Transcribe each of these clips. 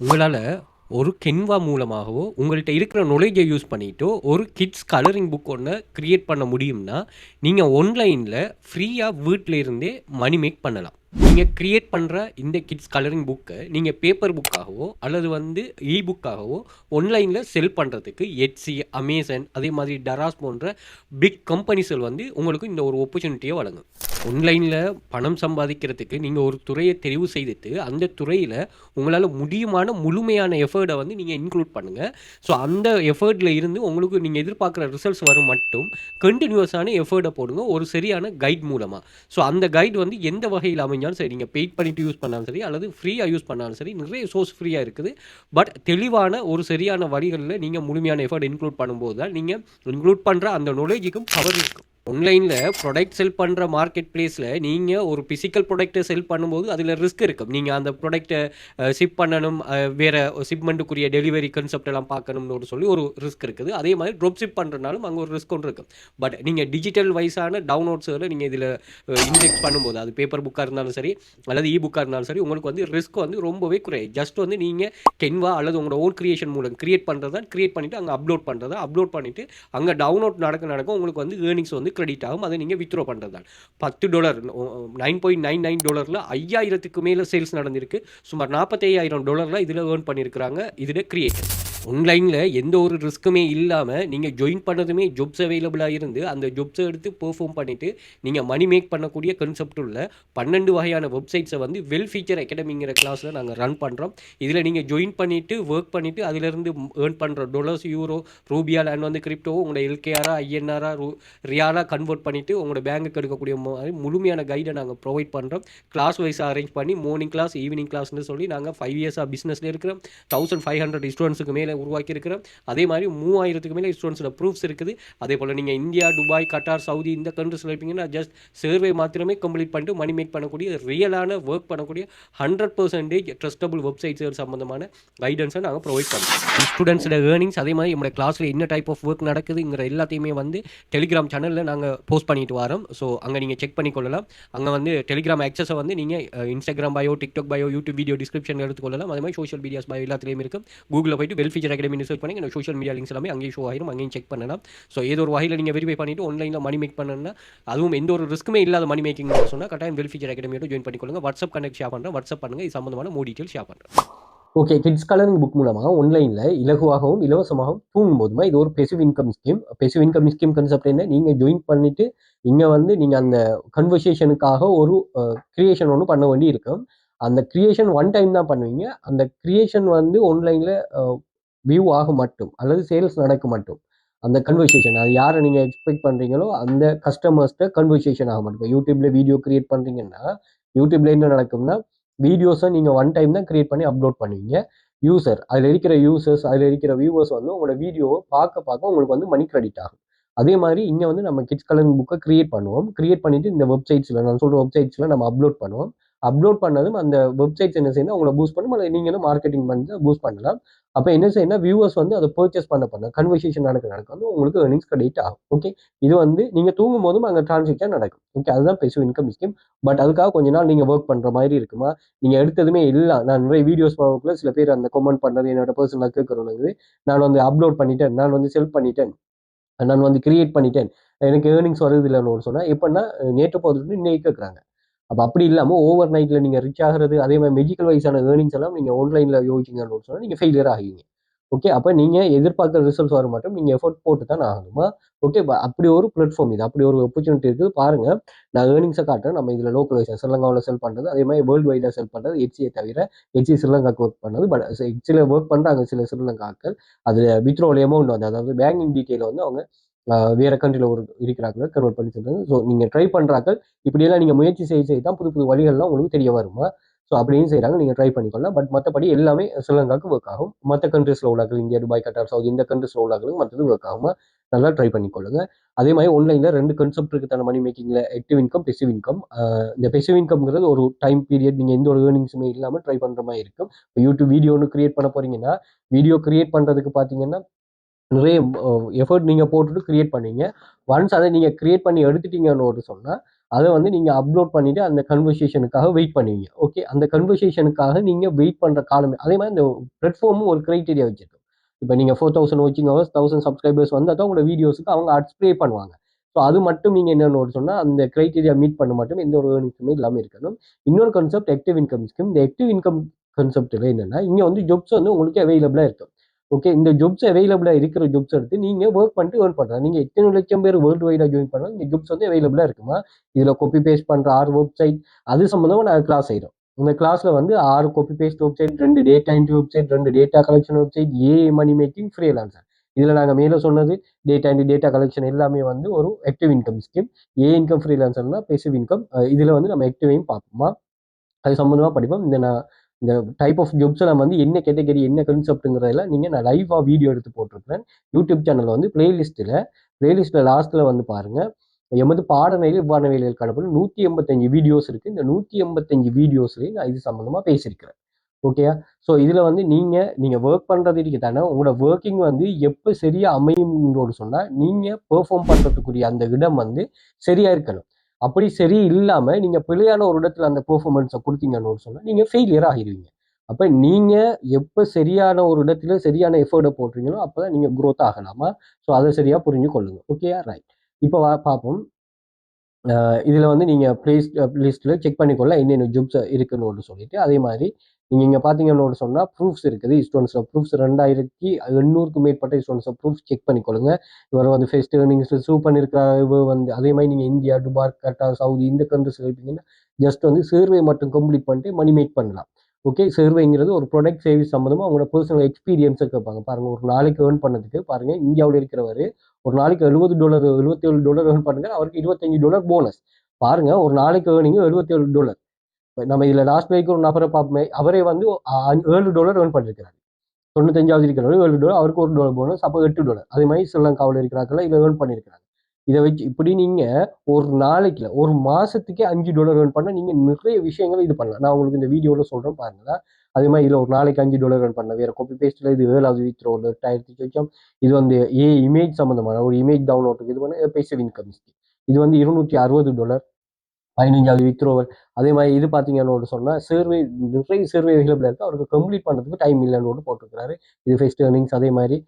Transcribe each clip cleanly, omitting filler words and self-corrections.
உங்களால ஒரு Canva மூலமாகவோ, உங்கள்ட்ட இருக்கிற நாலேட்ஜை யூஸ் பண்ணிட்டோ, ஒரு கிட்ஸ் கலரிங் புக் ஒண்ண கிரியேட் பண்ண முடியும்னா, நீங்க ஆன்லைன்ல ஃப்ரீயா வீட்ல இருந்தே மணி மேக் பண்ணலாம். நீங்க கிரியேட் பண்ற இந்த கிட்ஸ் கலரிங் புக்க நீங்க பேப்பர் புக்காகவோ, அல்லது வந்து புக்காகவோ ஆன்லைன்ல செல் பண்றதுக்கு Etsy, Amazon அதே மாதிரி Daraz போன்ற பிக் கம்பெனிஸ்கள் வந்து உங்களுக்கு இந்த ஒரு ஆப்பர்ச்சுனிட்டிய வழங்கும். ஆன்லைன்ல பணம் சம்பாதிக்கிறதுக்கு நீங்க ஒரு துறைய தெரிவு செய்துட்டு, அந்த துறையில உங்களால முடியுமான முழுமையான எஃபோர்ட்ட வந்து நீங்க இன்க்ளூட் பண்ணுங்க. ஸோ அந்த எஃபோர்ட்ல இருந்து உங்களுக்கு நீங்க எதிர்பார்க்குற ரிசல்ட்ஸ் வரும் மட்டும் கன்டினியூஸான எஃபோர்ட்ட போடுங்க ஒரு சரியான கைட் மூலமா. ஸோ அந்த கைட் வந்து எந்த வகையில் அமைஞ்சாலும் சரி, நீங்க பெய்ட் பண்ணிட்டு யூஸ் பண்ணாலும் சரி, அல்லது ஃப்ரீயா யூஸ் பண்ணாலும் சரி, நிறைய சோர்ஸ் ஃப்ரீயா இருக்குது. பட் தெளிவான ஒரு சரியான வழிகள்ல நீங்க முழுமையான எஃபோர்ட் இன்க்ளூட் பண்ணும்போது தான் நீங்க இன்க்ளூட் பண்ற அந்த நாலேட்ஜுக்கும் பவர் இருக்கும். ஆன்லைன்ல ப்ராடக்ட் செல் பண்ற மார்க்கெட் பிளேஸ்ல நீங்க ஒரு பிசிக்கல் ப்ராடக்ட்டை செல் பண்ணும்போது அதுல ரிஸ்க் இருக்கும். நீங்க அந்த ப்ராடக்ட்டை ஷிப் பண்ணணும், வேற ஷிப்மெண்ட்டுக்குரிய டெலிவரி கான்செப்ட் எல்லாம் பார்க்கணும்னு சொல்லி ஒரு ரிஸ்க் இருக்குது. அதே மாதிரி ட்ராப் ஷிப் பண்றனாலும் அங்க ஒரு ரிஸ்க் ஒன்று இருக்கும். பட் நீங்க டிஜிட்டல் வைஸான டவுன்லோட்ஸ்களை நீங்க இதுல இண்டெக்ஸ் பண்ணும்போது, அது பேப்பர் புக்கா இருந்தாலும் சரி, அல்லது புக்கா இருந்தாலும் சரி, உங்களுக்கு வந்து ரிஸ்க் வந்து ரொம்பவே குறையும். ஜஸ்ட் வந்து நீங்க கென்வா அல்லது உங்களோட ஓன் கிரியேஷன் மூலம் கிரியேட் பண்றதா கிரியேட் பண்ணிட்டு அங்க அப்லோட் பண்றதா அப்லோட் பண்ணிட்டு அங்க டவுன்லோட் நடக்க உங்களுக்கு வந்து ஏர்னிங்ஸ் வந்து கிரெடிட் ஆகும். அதை நீங்க வித்ட்ரா பண்றது தான். $10 $9.99 5000க்கு மேல சேல்ஸ் நடந்திருக்கு. சுமார் $45,000 இதுல ஏர்ன் பண்ணியிருக்கிறாங்க இதுல கிரியேட்டர். ஆன்லைன்ல எந்த ஒரு ரிஸ்க்குமே இல்லாம நீங்க ஜாயின் பண்ணதுமே ஜாப்ஸ் அவைலபிளா இருந்து அந்த ஜாப்ஸை எடுத்து பெர்ஃபார்ம் பண்ணிட்டு நீங்க மணி மேக் பண்ணக்கூடிய கான்செப்ட் உள்ள 12 வகையான வெப்சைட்ஸை வந்து வெல் ஃபீச்சர் அகாடமிங்கிற கிளாஸ்ல நாங்க ரன் பண்றோம். இதுல நீங்க ஜாயின் பண்ணிட்டு ஒர்க் பண்ணிட்டு அதுல இருந்து ஏர்ன் பண்ற டாலர்ஸ், யூரோ, ரூபியா அண்ட் வந்து கிரிப்டோ உங்களோட எல்கேஆரா, ஐஎன்ஆரா, ரியாலா கன்வெர்ட் பண்ணிட்டு உங்களோட பேங்குக்கு எடுக்கக்கூடிய மாதிரி முழுமையான கைடை நாங்க ப்ரொவைட் பண்றோம். கிளாஸ் வைஸ் அரேஞ்ச் பண்ணி மார்னிங் கிளாஸ், ஈவினிங் கிளாஸ்னு சொல்லி நாங்க 5 இயர்ஸா பிசினஸ்ல இருக்கிறோம். 1500 ஸ்டூடெண்ட்ஸுக்கு மேல உருவாக்கி இருக்கிறோம். அதே மாதிரி 3000க்கு மேல ஸ்டூடெண்ட்ஸோட ப்ரூஃப்ஸ் இருக்குது. அதே போல நீங்க இந்தியா, துபாய், கட்டார், சவுதி இந்த கண்ட்ரிஸ்ல இருப்பீங்கன்னா ஜஸ்ட் சர்வே மாத்திரமே கம்ப்ளீட் பண்ணிட்டு மணி மேக் பண்ணக்கூடிய ரியலான ஒர்க் பண்ணக்கூடிய 100% ட்ரஸ்டபிள் வெப்சைட்ஸ் சம்பந்தமான கைடன்ஸை நாங்கள் ப்ரொவைட் பண்ணுறோம். ஸ்டூடெண்ட்ஸோட ஏர்னிங்ஸ் அதே மாதிரி நம்மளோட கிளாஸில் என்ன டைப் ஆஃப் ஒர்க் நடக்குதுங்கிற எல்லாத்தையுமே வந்து டெலிகிராம் சேனலில் நாங்கள் போஸ்ட் பண்ணிட்டு வரோம். ஸோ அங்கே நீங்கள் செக் பண்ணிக்கொள்ளலாம். அங்கே வந்து டெலிகிராம் ஆக்சஸை வந்து நீங்கள் Instagram bio, TikTok bio, YouTube video டிஸ்கிரிப்ஷனில் எடுத்துக்கொள்ளலாம். அதே மாதிரி சோஷியல் மீடியாஸ் பயோ எல்லாத்துலேயும் இருக்கும். கூகுளில் போய்ட்டு வெல் ஃபீச்சர் அகாடமி சர்ச் பண்ணி எனக்கு சோஷியல் மீடியா லிங்க்ஸ் எல்லாமே அங்கேயும் ஷோ ஆயிரும், அங்கேயும் செக் பண்ணலாம். ஸோ ஏதோ ஒரு வகையில் நீங்கள் வெரிஃபை பண்ணிட்டு ஆன்லைனில் மணி மேக் பண்ணணும்னா, அதுவும் எந்த ஒரு ரிஸ்க்குமே இல்லாத மணி மேக்கிங் சொன்னால் கட்டாயம் வெல் ஃபீச்சர் அகாடமியோட ஜாயின் பண்ணிக்கொள்ளுங்க. வாட்ஸ்அப் கனெக்ட் ஷேர் பண்ணுறேன், வாட்ஸ்அப் பண்ணுங்கள். இது சம்பந்தமான மோர் டீட்டெயில் ஷேர் பண்ணுறேன். ஓகே, கிட்ஸ் கலரிங் புக் மூலமாக ஆன்லைனில் இலகுவாகவும் இலவசமாகவும் தூங்கும் போதுமா இது ஒரு passive income scheme. Passive income scheme concept என்ன, நீங்கள் ஜாயின் பண்ணிட்டு இங்கே வந்து நீங்கள் அந்த கன்வர்சேஷனுக்காக ஒரு கிரியேஷன் ஒன்று பண்ண வேண்டி இருக்கும். அந்த கிரியேஷன் ஒன் டைம் தான் பண்ணுவீங்க. அந்த கிரியேஷன் வந்து ஆன்லைனில் வியூ ஆக மட்டும் அல்லது சேல்ஸ் நடக்க மட்டும். அந்த கன்வர்சேஷன் அது யாரை நீங்கள் எக்ஸ்பெக்ட் பண்ணுறீங்களோ அந்த கஸ்டமர்ஸ்ட கன்வர்சேஷன் ஆக மட்டும். இப்போ யூடியூப்ல வீடியோ கிரியேட் பண்ணுறீங்கன்னா யூடியூப்ல என்ன நடக்கும்னா வீடியோஸை நீங்கள் ஒன் டைம் தான் கிரியேட் பண்ணி அப்லோட் பண்ணுவீங்க. அதில் இருக்கிற யூசர்ஸ், அதில் இருக்கிற வியூவர்ஸ் வந்து உங்களோட வீடியோவை பார்க்க உங்களுக்கு வந்து மணி கிரெடிட் ஆகும். அதே மாதிரி இங்கே வந்து நம்ம கிட்ஸ் கலரிங் புக்கை கிரியேட் பண்ணுவோம். கிரியேட் பண்ணிட்டு இந்த வெப்சைட்ஸில் நான் சொல்கிற வெப்சைட்ஸில் நம்ம அப்லோட் பண்ணுவோம். அப்லோட் பண்ணதும் அந்த வெப்சைட்ஸ் என்ன செய்யணும், உங்களை பூஸ்ட் பண்ணும். அதை நீங்களும் மார்க்கெட்டிங் பண்ணி பூஸ்ட் பண்ணலாம். அப்போ என்ன செய்யணும், வியூவர்ஸ் வந்து அதை பர்ச்சேஸ் பண்ண கன்வர்சேஷன் நடக்க வந்து உங்களுக்கு ஏர்னிங்ஸ் கிரெடிட் ஆகும். ஓகே, இது வந்து நீங்கள் தூங்கும் போதும் அங்கே டிரான்சாக்ஷன் நடக்கும். ஓகே, அதுதான் பெசிவ் இன்கம் ஸ்கீம். பட் அதுக்காக கொஞ்ச நாள் நீங்கள் ஒர்க் பண்ணுற மாதிரி இருக்குமா, நீங்கள் எடுத்ததுமே இல்லை. நான் நிறைய வீடியோஸ் பார்க்கல, சில பேர் அந்த கமெண்ட் பண்ணுறது என்னோட பர்சனலாக கேட்குறவங்க, நான் வந்து அப்லோட் பண்ணிட்டேன், நான் வந்து செல் பண்ணிட்டேன், நான் வந்து கிரியேட் பண்ணிட்டேன், எனக்கு ஏர்னிங்ஸ் வருது இல்லைன்னு சொன்னால் எப்படின்னா நேற்று போதுட்டு இன்னைக்கு கேட்குறாங்க. அப்போ அப்படி இல்லாமல் ஓவர் நைட்ல நீங்கள் ரிச் ஆகிறது, அதே மாதிரி மெடிக்கல் வைஸான ஏர்னிங்ஸ் எல்லாம் நீங்கள் ஆன்லைனில் யோசிச்சிங்கன்னு சொன்னால் நீங்கள் ஃபெயிலியர் ஆகுவீங்க. ஓகே, அப்போ நீங்கள் எதிர்பார்க்குற ரிசல்ட்ஸ் வர மாட்டோம், நீங்கள் எஃபோர்ட் போட்டு தான் ஆகணுமா. ஓகே, அப்படி ஒரு பிளாட்ஃபார்ம் இது, அப்படி ஒரு ஆப்பர்ச்சுனிட்டி இருக்குது பாருங்க. நான் ஏர்னிங்ஸை காட்டுறேன். நம்ம இதில் லோக்கல் வைஸாக ஸ்ரீலங்காவில் செல் பண்ணுறது, அதே மாதிரி வேர்ல்டு வைடாக செல் பண்ணுறது, எச்சியை தவிர எச்சி ஸ்ரீலங்காக்கு ஒர்க் பண்ணது. பட் எச்சியில் ஒர்க் பண்ணுறாங்க சில ஸ்ரீலங்காக்கள். அது வித்ரோல் அமௌண்ட் வந்து அதாவது பேங்கிங் டீட்டெயில் வந்து அவங்க வேற கண்ட்ரியில் ஒரு இருக்கிறாங்க கன்வெர்ட் பண்ணி சொல்றாங்க. ஸோ நீங்கள் ட்ரை பண்ணுறாக்கள் இப்படியெல்லாம் நீங்கள் முயற்சி செய்ய தான் புது புது வழிகள்லாம் உங்களுக்கு தெரிய வருமா. ஸோ அப்படின்னு செய்கிறாங்க, நீங்கள் ட்ரை பண்ணிக்கொள்ளலாம். பட் மற்றபடி எல்லாமே ஸ்ரீலங்காவுக்கு ஒர்க் ஆகும். மற்ற கண்ட்ரீஸில் உள்ளார்கள், இந்தியா, துபாய், கட்டார், சவுதி இந்த கண்ட்ரீஸில் உள்ளார்களும் மற்றது ஒர்க் ஆகுமா, நல்லா ட்ரை பண்ணிக்கொள்ளுங்க. அதே மாதிரி ஆன்லைனில் 2 கான்செப்ட் இருக்கு தானே மணி மேக்கிங்கில், ஆக்டிவ் இன்கம், பெசிவ் இன்கம். இந்த பெசிவ் இன்கம்ங்கிறது ஒரு டைம் பீரியட், நீங்கள் எந்த ஒரு ஏர்னிங்ஸுமே இல்லாமல் ட்ரை பண்ணுற மாதிரி இருக்கும். இப்போ யூடியூப் வீடியோ ஒன்று கிரியேட் பண்ண போறீங்கன்னா, வீடியோ கிரியேட் பண்ணுறதுக்கு பார்த்தீங்கன்னா நிறைய எஃபர்ட் நீங்கள் போட்டுட்டு கிரியேட் பண்ணீங்க. ஒன்ஸ் அதை நீங்கள் கிரியேட் பண்ணி எடுத்துட்டீங்கன்னு ஒரு சொன்னால் அதை வந்து நீங்கள் அப்லோட் பண்ணிவிட்டு அந்த கன்வர்சேஷனுக்காக வெயிட் பண்ணுவீங்க. ஓகே, அந்த கன்வர்சேஷனுக்காக நீங்கள் வெயிட் பண்ணுற காலமே அதே மாதிரி இந்த பிளாட்ஃபார்மும் ஒரு க்ரைட்டீரியா வச்சிருக்கும். இப்போ நீங்கள் 4000 வாட்சிங் ஹவர்ஸ் 1000 சப்ஸ்கிரைபர்ஸ் வந்தால் தான் உங்களோட வீடியோஸுக்கு அவங்க அட்ஸ் ப்ளே பண்ணுவாங்க. ஸோ அது மட்டும் நீங்கள் என்னென்னு சொன்னால் அந்த க்ரைட்டீரியா மீட் பண்ண மட்டும் எந்த ஒரு ஏர்னிங்ஸுமே இல்லாமல் இருக்கணும். இன்னொரு கான்செப்ட் ஆக்டிவ் இன்கம் ஸ்கீம். இந்த ஆக்டிவ் இன்கம் கான்செப்டில் என்னென்னா இங்கே வந்து ஜாப்ஸ் வந்து உங்களுக்கு அவைலபிளாக இருக்கும். ஓகே, இந்த ஜாப்ஸ் அவைலபிளாக இருக்கிற ஜாப்ஸ் எடுத்து நீங்கள் ஒர்க் பண்ணிட்டு ஏர்ன் பண்ணுறேன். நீங்கள் எத்தனை லட்சம் பேர் வேர்ல்டு வைடாக ஜாயின் பண்ணாலும் இந்த ஜாப்ஸ் வந்து அவைலபிளாக இருக்குமா? இதில் காப்பி பேஸ்ட் பண்ணுற 6 வெப்சைட் அது சம்மந்தமாக நான் கிளாஸ் செய்கிறோம். இந்த கிளாஸில் வந்து 6 copy paste website, 2 data entry website, 2 data collection website, AI money making, freelancer. இதில் நாங்கள் மேலே சொன்னது டேட்டா என்ட்ரி, டேட்டா கலெக்ஷன் எல்லாமே வந்து ஒரு ஆக்டிவ் இன்கம் ஸ்கீம். ஏ இன்கம், ஃப்ரீலான்சர்னா பேசிவ் இன்கம். இதில் வந்து நம்ம ஆக்டிவையும் பார்ப்போமா, அது சம்மந்தமாக படிப்போம். இந்த டைப் ஆஃப் ஜாப்ஸை நம்ம வந்து என்ன கேட்டகரி என்ன கான்செப்ட்டுங்கிறதுல நான் லைவாக வீடியோ எடுத்து போட்டிருக்கிறேன் யூடியூப் சேனலில் வந்து பிளேலிஸ்ட்டில் லாஸ்ட்டில் வந்து பாருங்கள். எமது பாடநெறியில் இவ்வாறு வேலைகள் காணப்படும் 185 வீடியோஸ் இருக்குது. இந்த 185 வீடியோஸ்லேயும் நான் இது சம்மந்தமாக பேசியிருக்கிறேன். ஓகேயா? ஸோ இதில் வந்து நீங்கள் ஒர்க் பண்ணுறதுக்கு தானே உங்களோட ஒர்க்கிங் வந்து எப்போ சரியாக அமையும்னு சொன்னால் நீங்கள் பெர்ஃபார்ம் பண்ணுறதுக்குரிய அந்த இடம் வந்து சரியாக இருக்கணும். அப்படி சரி இல்லாமல் நீங்கள் பிழையான ஒரு இடத்துல அந்த பெர்ஃபார்மன்ஸை கொடுத்தீங்கன்னு சொன்னால் நீங்கள் ஃபெயிலியர் ஆகிடுவீங்க. அப்போ நீங்கள் எப்போ சரியான ஒரு இடத்துல சரியான எஃபர்ட்டை போடுறீங்களோ அப்போ தான் நீங்கள் க்ரோத் ஆகலாமா? ஸோ அதை சரியாக புரிஞ்சு கொள்ளுங்க. ஓகேயா? ரைட். இப்போ பார்ப்போம். இதில் வந்து நீங்கள் லிஸ்ட்டில் செக் பண்ணிக்கொள்ள என்னென்ன ஜாப்ஸ் இருக்குன்னு சொல்லிட்டு அதே மாதிரி நீங்கள் இங்கே பார்த்தீங்கன்னு சொன்னால் ப்ரூஃப்ஸ் இருக்குது. ஸ்டூடெண்ட்ஸில் ப்ரூஃப்ஸ் 2800க்கும் மேற்பட்ட ஸ்டூடெண்ட்ஸை ப்ரூஃப் செக் பண்ணிக்கொள்ளுங்க. இவர் வந்து ஃபர்ஸ்ட் ஏர்னிங்ஸில் சூ பண்ணியிருக்கிற இவர் வந்து அதே மாதிரி நீங்கள் இந்தியா, துபாய், கட்டார், சவுதி இந்த கண்ட்ரிஸில் இருப்பீங்கன்னா ஜஸ்ட் வந்து சர்வே மட்டும் கம்ப்ளீட் பண்ணிட்டு மணி மேக் பண்ணலாம். ஓகே, சர்வேங்கிறது ஒரு ப்ராடக்ட் சர்வீஸ் சம்மந்தமாக அவங்களோட பர்சனல் எக்ஸ்பீரியன்ஸை கேட்பாங்க. பாருங்கள், ஒரு நாளைக்கு ஏர்ன் பண்ணதுக்கு பாருங்கள் இந்தியாவில் இருக்கிறவர் ஒரு நாளைக்கு $70 $77 ஏர்ன் பண்ணுங்க, அவருக்கு $25 போனஸ். பாருங்க, ஒரு நாளைக்கு ஏர்னிங் $77. நம்ம இதில் லாஸ்ட் வீக் ஒரு நபரை பார்ப்போமே, அவரே வந்து $7 ஏர்ன் பண்ணிருக்கிறாரு. 95வது இருக்கிறவர் $7, அவருக்கு $1 போனஸ், அப்போ $8. அதே மாதிரி ஸ்ரீலங்காவில் இருக்கிறார்கள் இதை ஏர்ன் பண்ணியிருக்கிறாங்க. இதை வச்சு இப்படி நீங்கள் ஒரு நாளைக்கு ஒரு மாதத்துக்கே $5 ஏர்ன் பண்ணால் நீங்கள் நிறைய விஷயங்கள் இது பண்ணலாம். நான் உங்களுக்கு இந்த வீடியோவில் சொல்கிறேன் பாருங்களா. அதே மாதிரி இதில் ஒரு நாளைக்கு $5 ஏர்ன் பண்ணலாம். வேறு காப்பி பேஸ்ட்டில் இது 7வது வித்ரோல் 8,000 இது வந்து இமேஜ் சம்மந்தமான ஒரு இமேஜ் டவுன்லோடுக்கு இது பண்ண பேசிவ் இன்கம் இது வந்து $260 15வது வித்ரோவல். அதே மாதிரி இது பார்த்தீங்கன்னு சொன்னால் சர்வே நிறைய சர்வே அவைலபிளாக இருக்குது. அவருக்கு கம்ப்ளீட் பண்ணுறதுக்கு டைம் இல்லைன்னு போட்டிருக்கிறாரு. இது ஃபர்ஸ்ட் ஏர்னிங்ஸ். அதே மாதிரி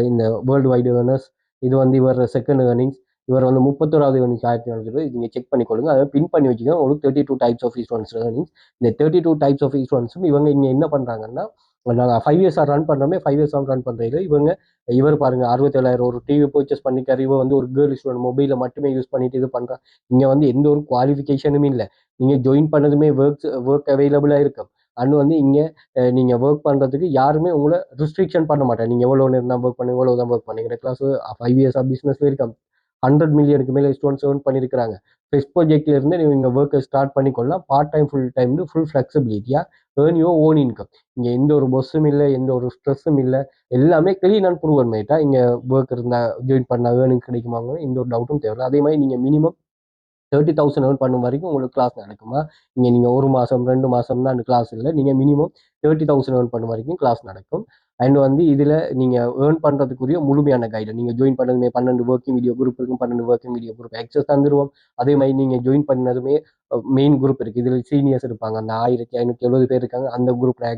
இந்த வேர்ல்டு வைடு ஏர்னர்ஸ் இது வந்து இவர் செகண்ட் ஏர்னிங்ஸ். இவர் வந்து 31வது ஏர்னிங்ஸ் 1400. இது நீங்கள் செக் பண்ணிக்கொள்ளுங்க. அதை பின் பண்ணி வச்சுக்கோங்க. உங்களுக்கு 32 டைப்ஸ் ஆஃப் ஸ்டூடெண்ட்ஸ் ஏர்னிங்ஸ். இந்த 32 டைப்ஸ் ஆஃப் ஸ்டூடெண்ட்ஸும் இவங்க இங்கே என்ன பண்ணுறாங்கன்னா நாங்கள் 5 இயர்ஸாக ரன் பண்ணுறோமே 5 இயர்ஸாக ரன் பண்ணுறதுல இவர் பாருங்க 67,000 ஒரு டிவி பர்ச்சேஸ் பண்ணிக்காரு. இவர் வந்து ஒரு கேர்ள் ஸ்டூடெண்ட் மொபைலை மட்டுமே யூஸ் பண்ணிட்டு இது பண்ணுறான். இங்கே வந்து எந்த ஒரு குவாலிஃபிகேஷனும் இல்லை. நீங்கள் ஜாயின் பண்ணதுமே ஒர்க் அவைலபிளாக இருக்கும். அண்ட் வந்து இங்கே நீங்கள் ஒர்க் பண்ணுறதுக்கு யாருமே உங்களை ரெஸ்ட்ரிக்ஷன் பண்ண மாட்டாங்க. நீங்கள் எவ்வளோ நேரம் தான் ஒர்க் பண்ணுங்க, எவ்வளோ தான் ஒர்க் பண்ணுங்கிற கிளாஸ் 5 இயர்ஸாக பிஸ்னஸில் இருக்காங்க. 100 மில்லியனுக்கு மேலே ஸ்டூடெண்ட்ஸ் ஏர்ன் பண்ணியிருக்கிறாங்க. ஃபர்ஸ்ட் ப்ராஜெக்ட்ல இருந்து நீங்கள் ஒர்க்கை ஸ்டார்ட் பண்ணிக்கொள்ளலாம். பார்ட் டைம் ஃபுல் டைம்னு ஃபுல் ஃப்ளெக்சிபிலிட்டியாக ஏர்ன் யுவர் ஓன் இன்கம். இங்கே எந்த ஒரு பஸ்ஸும் இல்லை, எந்த ஒரு ஸ்ட்ரெஸ்ஸும் இல்லை. எல்லாமே க்ளீன் அண்ட் ப்ரூவன் மேட்டா. இங்கே ஒர்க் இருந்தால் ஜாயின் பண்ணால் ஏர்னிங் கிடைக்குமாங்க, எந்த ஒரு டவுட்டும் தேவையில்லை. அதே மாதிரி நீங்கள் மினிமம் 30,000 ஏர்ன் பண்ணும் வரைக்கும் உங்களுக்கு கிளாஸ் நடக்குமா? இங்கே நீங்கள் 1 மாதம் 2 மாதம் தான் அந்த கிளாஸ் இல்லை. நீங்கள் மினிமம் 30,000 ஏர்ன் பண்ணும் வரைக்கும் கிளாஸ் நடக்கும். அண்ட் வந்து இதில் நீங்கள் ஏர்ன் பண்ணுறதுக்குரிய முழுமையான கைடு நீங்கள் ஜாயின் பண்ணதுமே 12 ஒர்க்கிங் வீடியோ குரூப் இருக்கும். 12 ஒர்க்கிங் வீடியோ குரூப் ஆக்சஸ் தந்துடுவோம். அதே மாதிரி நீங்கள் ஜாயின் பண்ணதுமே மெயின் குரூப் இருக்குது. இதில் சீனியர்ஸ் இருப்பாங்க. அந்த 1570 பேர் இருக்காங்க. அந்த குரூப்பில்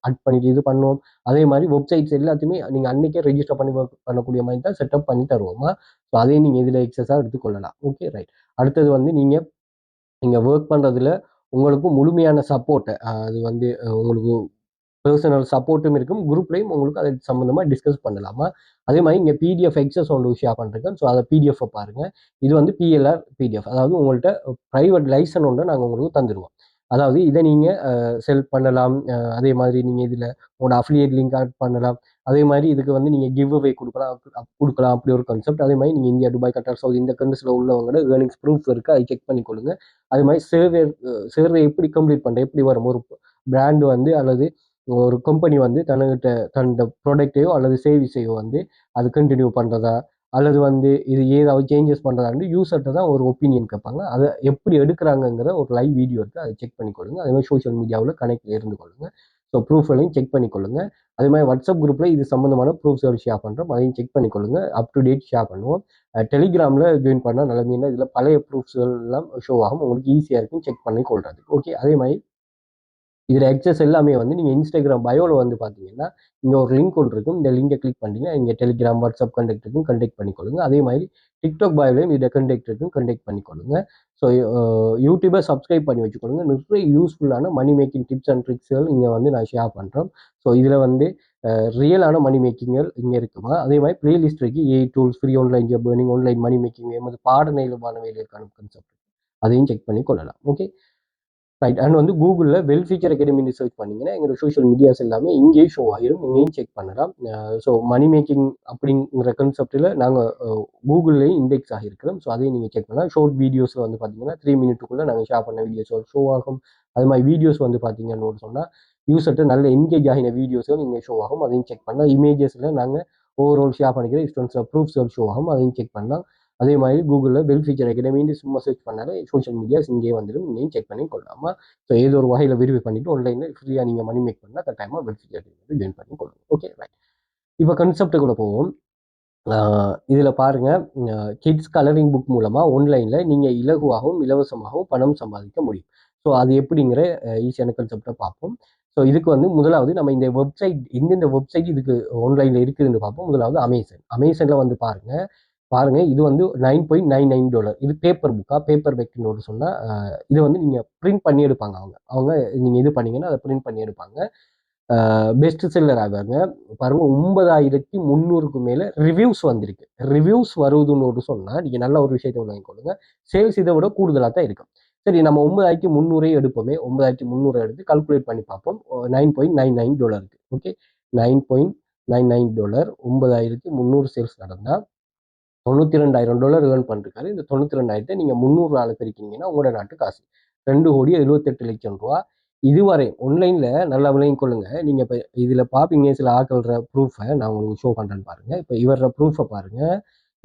ஆட் பண்ணிட்டு இது பண்ணுவோம். அதே மாதிரி வெப்சைட்ஸ் எல்லாத்தையுமே நீங்கள் அன்றைக்கே ரெஜிஸ்டர் பண்ணி ஒர்க் பண்ணக்கூடிய மாதிரி தான் செட்டப் பண்ணி தருவோமா. ஸோ அதையும் நீங்கள் இதில் எக்ஸஸாக எடுத்துக்கொள்ளலாம். Okay, right. அடுத்தது வந்து நீங்கள் ஒர்க் பண்ணுறதுல உங்களுக்கு முழுமையான சப்போர்ட்டை அது வந்து உங்களுக்கு பர்சனல் சப்போர்ட்டும் இருக்கும். குரூப்லேயும் உங்களுக்கு அது சம்மந்தமாக டிஸ்கஸ் பண்ணலாமா. அதே மாதிரி இங்கே பிடிஎஃப் எக்ஸஸ் ஒன்று ஷேர் பண்ணுறேன். ஸோ அதை பிடிஎஃப்பை பாருங்கள். இது வந்து பிஎல்ஆர் பிடிஎஃப், அதாவது உங்கள்கிட்ட ப்ரைவேட் லைசன் ஒன்று நாங்கள் உங்களுக்கு தந்துடுவோம். அதாவது இதை நீங்கள் செல் பண்ணலாம். அதே மாதிரி நீங்கள் இதில் உங்களோட அஃபிலியேட் லிங்க் ஆட் பண்ணலாம். அதே மாதிரி இதுக்கு வந்து நீங்கள் கிவ் அவே கொடுக்கலாம் அப்படி ஒரு கான்செப்ட். அதே மாதிரி நீங்கள் இந்தியா, துபாய், கட்டார், சவுதி இந்த கண்ட்ரிஸில் உள்ளவங்களோட ஏர்னிங்ஸ் ப்ரூஃப் இருக்குது, அதை செக் பண்ணிக்கொள்ளுங்க. அதே மாதிரி சர்வே எப்படி கம்ப்ளீட் பண்ணுறது, எப்படி வரும் ஒரு பிராண்டு வந்து அல்லது ஒரு கம்பெனி வந்து தன்னோட ப்ராடக்டையோ அல்லது சர்வீஸையோ வந்து அது கண்டினியூ பண்ணுறதா அல்லது வந்து இது ஏதாவது சேஞ்சஸ் பண்ணுறதாண்டு யூசர்கிட்ட தான் ஒரு ஒப்பீனியன் கேட்பாங்க. அதை எப்படி எடுக்கிறாங்கங்கிற ஒரு லைவ் வீடியோ இருக்குது, அதை செக் பண்ணிக்கொள்ளுங்க. அதே மாதிரி சோஷியல் மீடியாவில் கனெக்டில் இருந்து கொள்ளுங்க. ஸோ ப்ரூஃப்களையும் செக் பண்ணிக்கொள்ளுங்க. அதே மாதிரி வாட்ஸ்அப் குரூப்பில் இது சம்மந்தமான ப்ரூஃப்ஸ் ஷேர் பண்ணுறோம், அதையும் செக் பண்ணிக்கொள்ளுங்க. அப் டு டேட் ஷேர் பண்ணுவோம். டெலிகிராமில் ஜாயின் பண்ணால் நிலைமையில இதில் பழைய ப்ரூஃப்ஸ்கள் எல்லாம் ஷோ ஆகும், உங்களுக்கு ஈஸியாக இருக்கும் செக் பண்ணி கொள்றது. ஓகே, அதே மாதிரி இதில் எக்ஸஸ் எல்லாமே வந்து நீங்கள் இன்ஸ்டாகிராம் பயோவில் வந்து பார்த்தீங்கன்னா இங்கே ஒரு லிங்க் ஒன்று இருக்கும். இந்த லிங்கை கிளிக் பண்ணிட்டீங்கன்னா இங்கே டெலிகிராம் வாட்ஸ்அப் கண்டெக்ட் இருக்கும், கண்டெக்ட் பண்ணிக்கொள்ளுங்க. அதே மாதிரி டிக்டாக் பயோலையும் இதை கண்டெக்ட் இருக்கும், கண்டெக்ட் பண்ணிக்கொள்ளுங்க. ஸோ யூடியூபை சப்ஸ்கிரைப் பண்ணி வச்சுக்கொள்ளுங்க. நிறைய யூஸ்ஃபுல்லான மணி மேக்கிங் டிப்ஸ் அண்ட் ட்ரிக்ஸ்கள் இங்கே வந்து நான் ஷேர் பண்ணுறோம். ஸோ இதில் வந்து ரியலான மணி மேக்கிங்கள் இங்கே இருக்குமா. அதே மாதிரி பிளேலிஸ்ட் இருக்கு, tools, free online job earning, online money making, எமது பாடநெறியிலான வேலைகளுக்கான கான்செப்ட், அதையும் செக் பண்ணி கொள்ளலாம். Okay right. அண்ட் வந்து கூகுளில் வெல் ஃபீச்சர் அகாடமின்னு சர்ச் பண்ணிங்கன்னா எங்களோட சோஷியல் மீடியாஸ் எல்லாமே இங்கேயும் ஷோ ஆகிடும், இங்கேயும் செக் பண்ணலாம். ஸோ மணி மேக்கிங் அப்படிங்கிற கான்செப்டில் நாங்கள் கூகுள்லேயும் இண்டெக்ஸ் ஆகியிருக்கிறோம். ஸோ அதையும் நீங்கள் செக் பண்ணலாம். ஷார்ட் வீடியோஸில் வந்து பார்த்தீங்கன்னா 3 மினிட்டுக்குள்ளே நாங்கள் ஷேர் பண்ண வீடியோஸ் ஷோ ஆகும். அது மாதிரி வீடியோஸ் வந்து பார்த்தீங்கன்னு சொன்னால் யூசர்கிட்ட நல்ல என்கேஜ் ஆகின வீடியோஸும் இங்கே ஷோ ஆகும், அதையும் செக் பண்ணலாம். இமேஜஸில் நாங்கள் ஓவரால் ஷேர் பண்ணிக்கிற இன்ஸ்டன்ஸ் ப்ரூஃப்ஸ் ஷோ ஆகும், அதையும் செக் பண்ணலாம். அதே மாதிரி கூகுளில் வெல் ஃபீச்சர் அகாடமின்னு சும்மா சர்ச் பண்ணாலே சோஷியல் மீடியாஸ் இங்கேயே வந்துடும், இங்கேயும் செக் பண்ணி கொள்ளலாமா. ஸோ ஏதோ ஒரு வகையில் விரும்பி பண்ணிட்டு ஆன்லைனில் ஃப்ரீயாக நீங்கள் மணி மேக் பண்ணால் கட்டாயமாக வெல் ஃபீச்சர் அகாடமி ஜாயின் பண்ணி கொள்ளணும். Okay right. இப்போ கன்செப்டுக்குள்ளே போவோம். இதில் பாருங்கள், கிட்ஸ் கலரிங் புக் மூலமாக ஆன்லைனில் நீங்கள் இலகுவாகவும் இலவசமாகவும் பணம் சம்பாதிக்க முடியும். ஸோ அது எப்படிங்கிற ஈஸியான கன்செப்டை பார்ப்போம். ஸோ இதுக்கு வந்து முதலாவது நம்ம இந்த வெப்சைட், எந்தெந்த வெப்சைட் இதுக்கு ஆன்லைனில் இருக்குதுன்னு பார்ப்போம். முதலாவது அமேசானில் வந்து பாருங்க இது வந்து $9.99. இது பேப்பர் புக்கா, பேப்பர் பேக்னு சொன்னால் இதை வந்து நீங்கள் பிரிண்ட் பண்ணி எடுப்பாங்க. அவங்க நீங்கள் இது பண்ணீங்கன்னா அதை பிரிண்ட் பண்ணி எடுப்பாங்க. பெஸ்ட் செல்லர் ஆகாங்க. பாருங்க 9300க்கு மேலே ரிவ்யூஸ் வந்திருக்கு. ரிவ்யூஸ் வருதுன்னு சொன்னால் நீங்கள் நல்ல ஒரு விஷயத்தை வாங்கிக்கொள்ளுங்க. சேல்ஸ் இதை விட கூடுதலாக தான் இருக்கும். சரி, நம்ம 9300 எடுப்போமே. 9300 எடுத்து கால்குலேட் பண்ணி பார்ப்போம். $9.99. ஓகே, $9.99, 9300 சேல்ஸ் நடந்தால் $92,000 ஏர்ன் பண்ணிருக்காரு. இந்த 92,000 நீங்கள் 300 ஆள் பிரிக்கிறீங்கன்னா உங்களோட நாட்டு காசு $2,78,00,000. இதுவரை ஆன்லைனில் நல்லா விளங்கி கொள்ளுங்க. நீங்கள் இப்போ இதில் பார்ப்பீங்க சில ஆட்கள்ற ப்ரூஃபை நான் உங்களுக்கு ஷோ பண்ணுறேன்னு பாருங்கள். இப்போ இவர ப்ரூஃபை பாருங்கள்.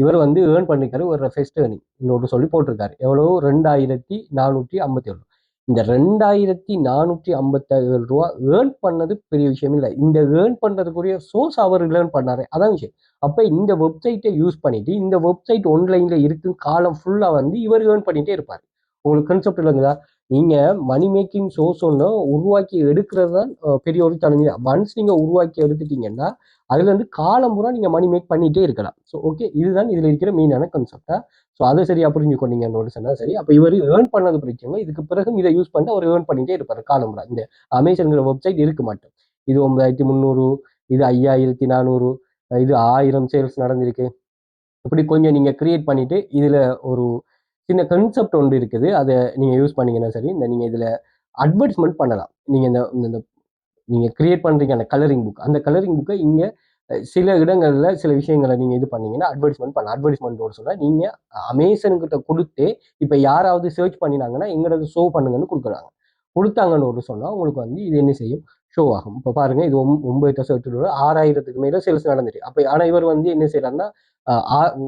இவர் வந்து ஏர்ன் பண்ணிருக்காரு, ஒரு ஃபெஸ்ட் ஏர்னிங் இன்னொரு சொல்லி போட்டிருக்காரு. எவ்வளோ? $2,457. இந்த $2,457 ஏர்ன் பண்ணது பெரிய விஷயம் இல்லை. இந்த ஏர்ன் பண்ணுறதுக்குரிய சோர்ஸ் அவர் லேர்ன் பண்ணாரு, அதான் விஷயம். அப்போ இந்த வெப்சைட்டை யூஸ் பண்ணிட்டு இந்த வெப்சைட் ஆன்லைனில் இருக்கும் காலம் ஃபுல்லாக வந்து இவர் ஏர்ன் பண்ணிகிட்டே இருப்பார். உங்களுக்கு கன்செப்ட் இல்லைங்களா? நீங்கள் மணி மேக்கிங் சோர்ஸ் ஒன்று உருவாக்கி எடுக்கிறது தான் பெரிய ஒரு சேலஞ்சு. ஒன்ஸ் நீங்கள் உருவாக்கி எடுத்துட்டீங்கன்னா அதுலேருந்து காலம் பூரா நீங்கள் மணி மேக் பண்ணிகிட்டே இருக்கலாம். ஸோ ஓகே, இதுதான் இதில் இருக்கிற மெயினான கன்செப்டா. ஸோ அதை சரியாக புரிஞ்சுக்கொண்டீங்கன்னு சொன்னால் சரி. அப்போ இவர் ஏர்ன் பண்ணது பிரச்சனை, இதுக்கு பிறகு இதை யூஸ் பண்ணிட்டு அவர் ஏர்ன் பண்ணிகிட்டே இருப்பார் காலம் பூரா. இந்த அமேசான்கிற வெப்சைட் இருக்க மாட்டோம். இது 9300, இது 5400, இது 1000 சேல்ஸ் நடந்திருக்கு. இப்படி கொஞ்சம் நீங்கள் கிரியேட் பண்ணிவிட்டு இதில் ஒரு சின்ன கன்செப்ட் ஒன்று இருக்குது, அதை நீங்கள் யூஸ் பண்ணிங்கன்னா சரி. இந்த நீங்கள் இதில் அட்வர்டைஸ்மெண்ட் பண்ணலாம். நீங்கள் இந்த நீங்கள் கிரியேட் பண்ணுறீங்க அந்த கலரிங் புக், அந்த கலரிங் புக்கை இங்கே சில இடங்களில் சில விஷயங்களை நீங்கள் இது பண்ணீங்கன்னா அட்வர்டைஸ்மெண்ட் பண்ணலாம். அட்வர்டைஸ்மெண்ட் ஒரு சொன்னால் நீங்கள் அமேசான்கிட்ட கொடுத்து இப்போ யாராவது சர்ச் பண்ணினாங்கன்னா எங்களது ஷோ பண்ணுங்கன்னு கொடுக்குறாங்க. கொடுத்தாங்கன்னு ஒரு சொன்னால் உங்களுக்கு வந்து இது என்ன செய்யும், ஷோ ஆகும். இப்போ பாருங்கள், இது 9,800, 6000க்கு மேலே சேல்ஸ் நடந்துட்டு. அப்போ ஆனால் இவர் வந்து என்ன செய்யறாருன்னா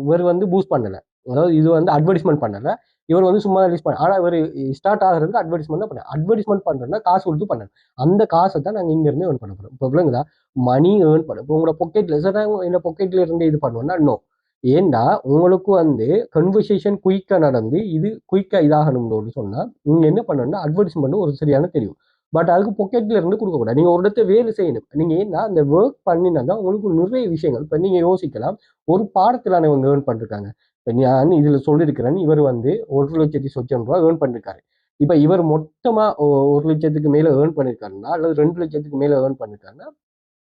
இவர் வந்து பூஸ்ட் பண்ணலை, அதாவது இது வந்து அட்வர்டைஸ்மெண்ட் பண்ணலை. இவர் வந்து சும்மா ரிலீஸ் பண்ண, ஆனால் இவர் ஸ்டார்ட் ஆகிறது அட்வர்டைஸ்மெண்ட் தான் பண்ண. அட்வர்டைஸ்மெண்ட் பண்ணுறதுனா காசு கொடுத்து பண்ணணும். அந்த காசை தான் நாங்கள் இங்கேருந்து ஏர்ன் பண்ண போகிறோம். இப்போ இல்லைங்களா, மணி ஏர்ன் பண்ண. இப்போ உங்களோட பொக்கெட்டில் சார் என்ன பொக்கெட்டில் இருந்து இது பண்ணுவோம்னா நோ. ஏண்டா உங்களுக்கு வந்து கன்வர்சேஷன் குயிக்காக நடந்து இது குயிக்காக இதாகணும்னு சொன்னால் நீங்கள் என்ன பண்ணணும்னா அட்வர்டைஸ்மெண்ட் ஒரு சரியான தெரியும். பட் அதுக்கு பொக்கெட்டில் இருந்து கொடுக்கக்கூடாது. நீங்கள் ஒரு இடத்த வேலை செய்யணும். நீங்கள் ஏன்னா அந்த ஒர்க் பண்ணினா தான் உங்களுக்கு நிறைய விஷயங்கள். இப்போ நீங்கள் யோசிக்கலாம், ஒரு பாடத்தில் இவங்க ஏர்ன் பண்ணிருக்காங்க. இப்போ நான் இதில் சொல்லியிருக்கிறேன், இவர் வந்து 1,00,000 ஏர்ன் பண்ணிருக்காரு. இப்போ இவர் மொத்தமாக 1,00,000க்கு மேலே ஏர்ன் பண்ணியிருக்காருன்னா அல்லது 2,00,000க்கு மேலே ஏர்ன் பண்ணிருக்காருன்னா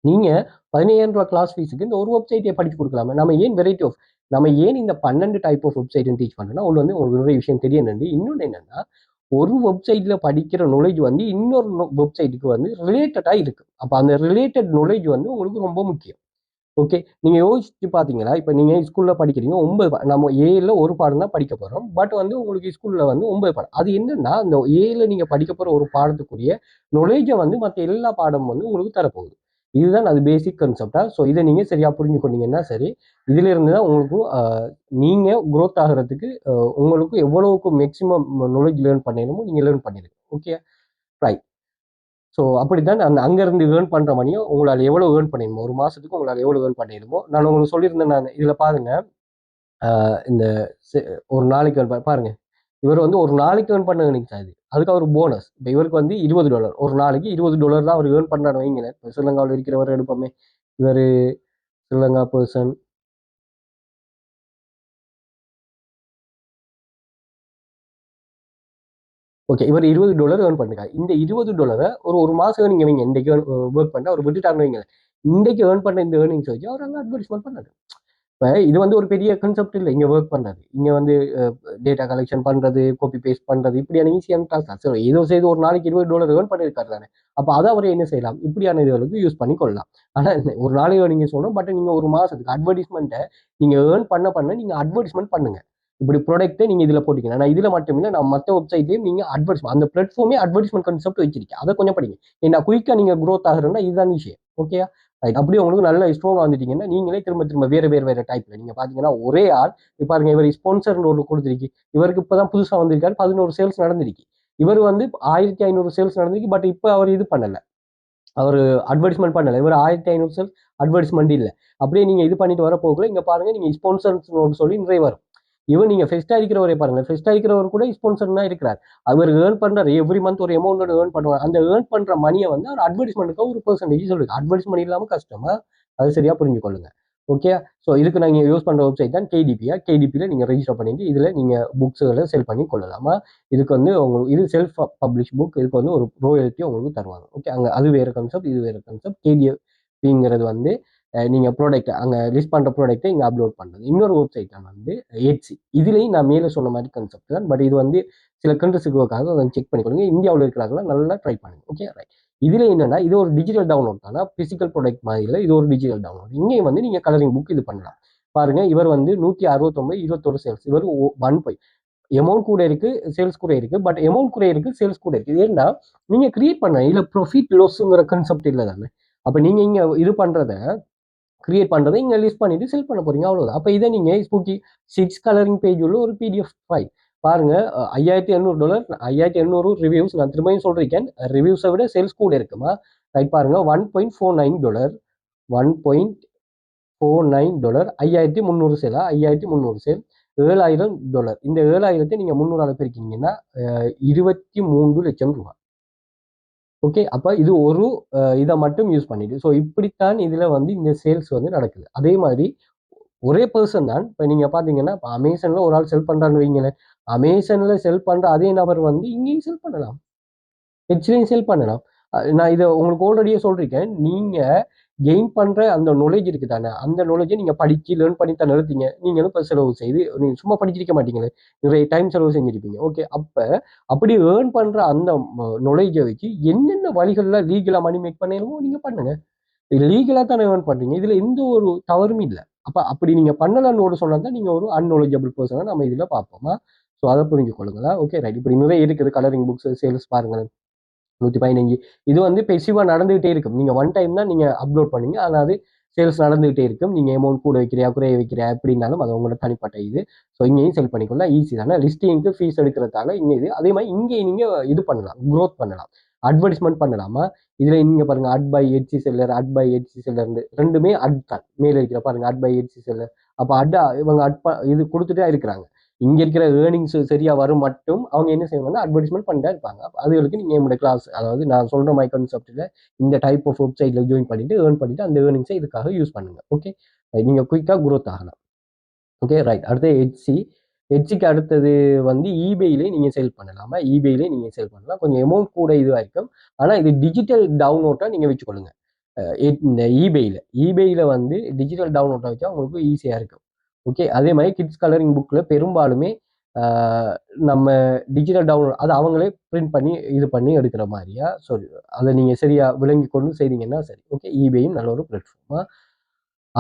நீங்கள் $15,000 கிளாஸ் ஃபீஸுக்கு இந்த ஒரு வெப்சைட்டை படித்து கொடுக்கலாமே. நம்ம ஏன் வெரைட்டி ஆஃப், நம்ம ஏன் இந்த 12 டைப் ஆஃப் வெப்சைட்னு டீச் பண்ணுறோம்னா ஒன்று வந்து உங்களுக்கு நிறைய விஷயம் தெரியணுண்டு. இன்னொன்று என்னென்னா, ஒரு வெப்சைட்டில் படிக்கிற நாலேஜ் வந்து இன்னொரு வெப்சைட்டுக்கு வந்து ரிலேட்டடாக இருக்குது. அப்போ அந்த ரிலேட்டட் நாலேஜ் வந்து உங்களுக்கு ரொம்ப முக்கியம். ஓகே, நீங்கள் யோசிச்சு பார்த்தீங்களா, இப்போ நீங்கள் ஸ்கூலில் படிக்கிறீங்க 9 நம்ம ஏல ஒரு பாடம் தான் படிக்க போகிறோம். பட் வந்து உங்களுக்கு ஸ்கூலில் வந்து 9 பாடம். அது என்னென்னா அந்த ஏல நீங்கள் படிக்க போகிற ஒரு பாடத்துக்குரிய நாலேஜை வந்து மற்ற எல்லா பாடமும் வந்து உங்களுக்கு தரப்போகுது. இதுதான் அது பேசிக் கன்செப்டா. ஸோ இதை நீங்கள் சரியாக புரிஞ்சுக்கொண்டீங்கன்னா சரி. இதில் இருந்து தான் உங்களுக்கு நீங்கள் க்ரோத் ஆகிறதுக்கு உங்களுக்கு எவ்வளவுக்கு மேக்ஸிமம் நாலேஜ் லேர்ன் பண்ணணுமோ நீங்கள் லேர்ன் பண்ணிடுங்க. Okay right. ஸோ அப்படித்தான் அந்த அங்கேருந்து ஏர்ன் பண்ணுற மணியை உங்களால் எவ்வளோ ஏர்ன் பண்ணிடுமோ ஒரு மாதத்துக்கு உங்களால் எவ்வளோ ஏர்ன் பண்ணிடுமோ நான் உங்களுக்கு சொல்லியிருந்தேன். நான் இதில் பாருங்க, இந்த ஒரு நாளைக்கு பாருங்க, இவர் வந்து ஒரு நாளைக்கு ஏர்ன் பண்ண ஏர்னிங்ஸ் ஆகுது. அதுக்கு அவர் போனஸ். இப்போ இவருக்கு வந்து $20 ஒரு நாளைக்கு $20 தான் அவர் ஏர்ன் பண்ணுறாரு வைங்களேன். இப்போ ஸ்ரீலங்காவில் இருக்கிறவர் எடுப்போமே, இவர் ஸ்ரீலங்கா பர்சன், ஓகே, இவர் $20 ஏர்ன் பண்ணிருக்காரு. இந்த $20 ஒரு மாசம் ஏர்னிங் வைங்க, இன்றைக்கு ஒர்க் பண்ண அவர் விட்டுட்டாருன்னு வைங்க, இன்றைக்கு ஏர்ன் பண்ண இந்த ஏர்னிங்ஸ் வச்சு அவர் அங்கே அட்வர்டைஸ்மெண்ட் பண்ணாரு. இப்போ இது வந்து ஒரு பெரிய கன்செப்ட் இல்லை இங்கே ஒர்க் பண்ணுறது. இங்கே வந்து டேட்டா கலெக்ஷன் பண்ணுறது, காப்பி பேஸ்ட் பண்ணுறது, இப்படியான ஈஸியான டாஸ்க் தான். சரி, ஏதோ செய்து ஒரு நாளைக்கு $20 ஏர்ன் பண்ணியிருக்காரு தானே. அப்போ அதை அவர் என்ன செய்யலாம், இப்படியான இதுகளுக்கு யூஸ் பண்ணி கொள்ளலாம். ஆனால் ஒரு நாளைக்கு நீங்கள் சொல்லணும், பட் நீங்கள் ஒரு மாதத்துக்கு அட்வர்டைஸ்மெண்ட்டை நீங்கள் ஏர்ன் பண்ண நீங்கள் அட்வர்டைஸ்மெண்ட் பண்ணுங்க. இப்படி ப்ராடக்ட்டை நீங்கள் இதில் போட்டிங்கன்னா, நான் இதில் மட்டும் இல்லை, நான் மற்ற வெப்சைட்லேயும் நீங்கள் அட்வர்டைஸ்மெண்ட், அந்த பிளாட்ஃபார்மே அட்வர்டைஸ்மெண்ட் கான்செப்ட் வச்சிருக்கேன். அதை கொஞ்சம் படிங்க. ஏன்னா குயிக்காக நீங்கள் க்ரோத் ஆகுறதுன்னா இதுதான் விஷயம். Okay, right. அப்படியே உங்களுக்கு நல்ல ஸ்ட்ராங்காக வந்துட்டீங்கன்னா நீங்களே திரும்ப திரும்ப வேறு டைப்பில் நீங்கள் பார்த்தீங்கன்னா ஒரே ஆள் இப்போ பாருங்க, இவர் ஸ்பான்சர் ஒன்று கொடுத்துருக்கு. இவருக்கு இப்போ தான் புதுசாக வந்திருக்காரு, 11 சேல்ஸ் நடந்திருக்கு. இவர் வந்து 1500 சேல்ஸ் நடந்திருக்கு. பட் இப்போ அவர் இது பண்ணலை, அவர் அட்வர்டைஸ்மெண்ட் பண்ணலை. இவர் 1500 சேல்ஸ் அட்வர்டைஸ்மெண்ட் இல்லை. அப்படியே நீங்கள் இது பண்ணிட்டு வர போகல, இங்கே பாருங்கள், நீங்கள் ஸ்பான்சர்ஸ் சொல்லி நிறைய வரும். ஈவன் நீங்கள் ஃபெஸ்ட்டாக இருக்கிறவரே பாருங்கள், ஃபெஸ்ட்டாக இருக்கிறவர் கூட ஸ்பான்சர் தான் இருக்கிறார். அவர் ஏர்ன் பண்ணுறாரு, எவ்ரி மந்த் ஒரு அமௌண்ட் ஏர்ன் பண்ணுவார். அந்த ஏர்ன் பண்ணுற மணியை வந்து அவர் அட்வர்டைஸ்மெண்ட்டுக்கு ஒரு பெர்சன்டேஜ் சொல்லுங்க. அட்வர்டைஸ்மெண்ட் இல்லாமல் கஷ்டமா, அது சரியாக புரிஞ்சுக்கொள்ளுங்க. ஓகே, ஸோ இதுக்கு நாங்கள் யூஸ் பண்ணுற வெப்சைட் தான் கேடிபியா. கேடிபியில் நீங்கள் ரெஜிஸ்டர் பண்ணிட்டு இதில் நீங்கள் புக்ஸுகளை செல் பண்ணி கொள்ளலாமா. இதுக்கு வந்து உங்களுக்கு இது செல்ஃப் பப்ளிஷ் புக், இதுக்கு வந்து ஒரு ரோயல்ட்டி உங்களுக்கு தருவாங்க. ஓகே, அங்கே அது வேறு கான்செப்ட், இது வேறு கான்செப்ட். கேடிஎஃப்ங்கிறது வந்து நீங்கள் ப்ராடக்ட் அங்கே லிஸ்ட் பண்ணுற ப்ராடக்ட்டை இங்கே அப்லோட் பண்ணுறது. இன்னொரு வெப்சைட் தான் வந்து எட்சி. இதுலேயும் நான் மேலே சொன்ன மாதிரி கான்செப்ட் தான். பட் இது வந்து சில கண்ட்ரிஸுக்கு அதை செக் பண்ணிக்கொள்ளுங்க. இந்தியாவில் இருக்கிறாங்களா நல்லா ட்ரை பண்ணுங்க. Okay, right. இதில் என்னன்னா, இது ஒரு டிஜிட்டல் டவுன்லோட் தானே, பிசிக்கல் ப்ராடக்ட் மாதிரி இல்லை, இது ஒரு டிஜிட்டல் டவுன்லோட். இங்கேயும் வந்து நீங்கள் கலரிங் புக் இது பண்ணலாம். பாருங்க, இவர் வந்து 169 21 சேல்ஸ். இவர் 1 எமௌண்ட் கூட இருக்கு, சேல்ஸ் கூட இருக்கு. பட் எமௌண்ட் கூட இருக்கு, சேல்ஸ் கூட இருக்கு. ஏன்னா நீங்க கிரியேட் பண்ண இல்லை ப்ராஃபிட் லாஸ்ங்கிற கான்செப்ட் இல்லை தானே. அப்போ நீங்க இங்க இது பண்றத கிரியேட் பண்ணுறதை இங்கே லிஸ்ட் பண்ணிட்டு செல் பண்ண போறீங்க, அவ்வளோதான். அப்போ இதை நீங்கள் ஸ்பூக்கி 6 கலரிங் பேஜ் உள்ள ஒரு பிடிஎஃப் ஃபைல் பாருங்க. $5800, 5800 ரிவ்யூஸ். நான் திரும்பியும் சொல்றேன், ரிவ்யூஸை விட சேல்ஸ் கூட இருக்குமா. ரைட், பாருங்க, $1.49, $1.49, 5300 சேலா, 5300 சேல், $7000. இந்த 7000 நீங்க 300 பிரிக்கீங்கன்னா 23 லட்சம் ரூபாய். ஓகே, அப்போ இது ஒரு இதை மட்டும் யூஸ் பண்ணிட்டு, ஸோ இப்படித்தான் இதில் வந்து இந்த சேல்ஸ் வந்து நடக்குது. அதே மாதிரி ஒரே பர்சன் தான். இப்போ நீங்கள் பார்த்தீங்கன்னா, இப்போ அமேசானில் ஒரு ஆள் செல் பண்ணுறான்னு வைங்களேன், அமேசானில் செல் பண்ணுற அதே நபர் வந்து இங்கேயும் செல் பண்ணலாம், ஹெச்லையும் செல் பண்ணலாம். நான் இதை உங்களுக்கு ஆல்ரெடியே சொல்லியிருக்கேன். நீங்கள் கெயின் பண்ணுற அந்த நாலேஜ் இருக்குது தானே, அந்த நாலேஜை நீங்கள் படித்து லேர்ன் பண்ணி தானே எடுத்தீங்க. நீங்களும் இப்போ செலவு செய்து நீங்கள் சும்மா படிச்சிருக்க மாட்டீங்களே, நிறைய டைம் செலவு செஞ்சுருப்பீங்க. ஓகே, அப்போ அப்படி ஏர்ன் பண்ணுற அந்த நாலேஜை வச்சு என்னென்ன வழிகளில் லீகலாக மணி மேக் பண்ணணுமோ நீங்கள் பண்ணுங்க. லீகலாக தானே ஏர்ன் பண்ணுறீங்க, இதில் எந்த ஒரு தவறும் இல்லை. அப்போ அப்படி நீங்கள் பண்ணலான்னு சொன்னால் தான் நீங்கள் ஒரு அன்நாலேஜபிள் பர்சனாக நம்ம இதில் பார்ப்போமா. ஸோ அதை புரிஞ்சு கொள்ளுங்களா. Okay, right. இப்படி நிறைய இருக்குது, கலரிங் புக்ஸ் சேல்ஸ் பாருங்கள், 115. இது வந்து பெசிவாக நடந்துகிட்டே இருக்கும். நீங்கள் ஒன் டைம் தான் நீங்கள் அப்லோட் பண்ணீங்க, அதாவது சேல்ஸ் நடந்துகிட்டே இருக்கும். நீங்கள் அமௌண்ட் கூட வைக்கிறியா குறைய வைக்கிறியா எப்படின்னாலும் அது உங்களோட தனிப்பட்ட இது. ஸோ இங்கேயும் செல் பண்ணிக்கொள்ளலாம், ஈஸி தானே. லிஸ்டிங்க்கு ஃபீஸ் எடுக்கிறதால இங்கே இது. அதே மாதிரி இங்கேயும் நீங்கள் இது பண்ணலாம், க்ரோத் பண்ணலாம், அட்வர்டைஸ்மெண்ட் பண்ணலாமா. இதில் நீங்கள் பாருங்க, ad by Etsy seller, ad by Etsy seller ரெண்டுமே அட் தான். மேலே இருக்கிற பாருங்க, அட் பை எட்சி செல்லர். அப்போ அட்டா இவங்க இது கொடுத்துட்டே இருக்கிறாங்க. இங்க இருக்கிற ஏர்னிங்ஸ் சரியா வரும் மட்டும் அவங்க என்ன செய்வாங்கன்னா அட்வர்டைஸ்மெண்ட் பண்ணிட்டே இருப்பாங்க. அதுகளுக்கு நீங்க என்னோட கிளாஸ், அதாவது நான் சொல்ற மை கான்செப்ட்ல இந்த டைப் ஆஃப் வெப்சைட்ல ஜாயின் பண்ணிட்டு ஏர்ன் பண்ணிட்டு அந்த ஏர்னிங்ஸை இதுக்காக யூஸ் பண்ணுங்க. ஓகே, நீங்க குயிக்கா குரோத் ஆகலாம். Okay, right. அடுத்து ஹெச்சிக்கு அடுத்தது வந்து இபேயிலே நீங்க சேல் பண்ணலாமா. இபேயிலே நீங்க சேல் பண்ணலாம், கொஞ்சம் அமௌண்ட் கூட இதுவாக இருக்கும். ஆனா இது டிஜிட்டல் டவுன்லோட்டா நீங்க வச்சுக்கொள்ளுங்க. இந்த இபேயில வந்து டிஜிட்டல் டவுன்லோட்டா வச்சா உங்களுக்கு ஈஸியா இருக்கும். ஓகே, அதே மாதிரி கிட்ஸ் கலரிங் புக்கில் பெரும்பாலுமே நம்ம டிஜிட்டல் டவுன்லோட் அது அவங்களே பிரிண்ட் பண்ணி இது பண்ணி எடுக்கிற மாதிரியா. ஸோ அதை நீங்கள் சரியாக விளங்கி கொண்டு செய்தீங்கன்னா சரி. ஓகே, இபேயும் நல்ல ஒரு பிளாட்ஃபார்மா.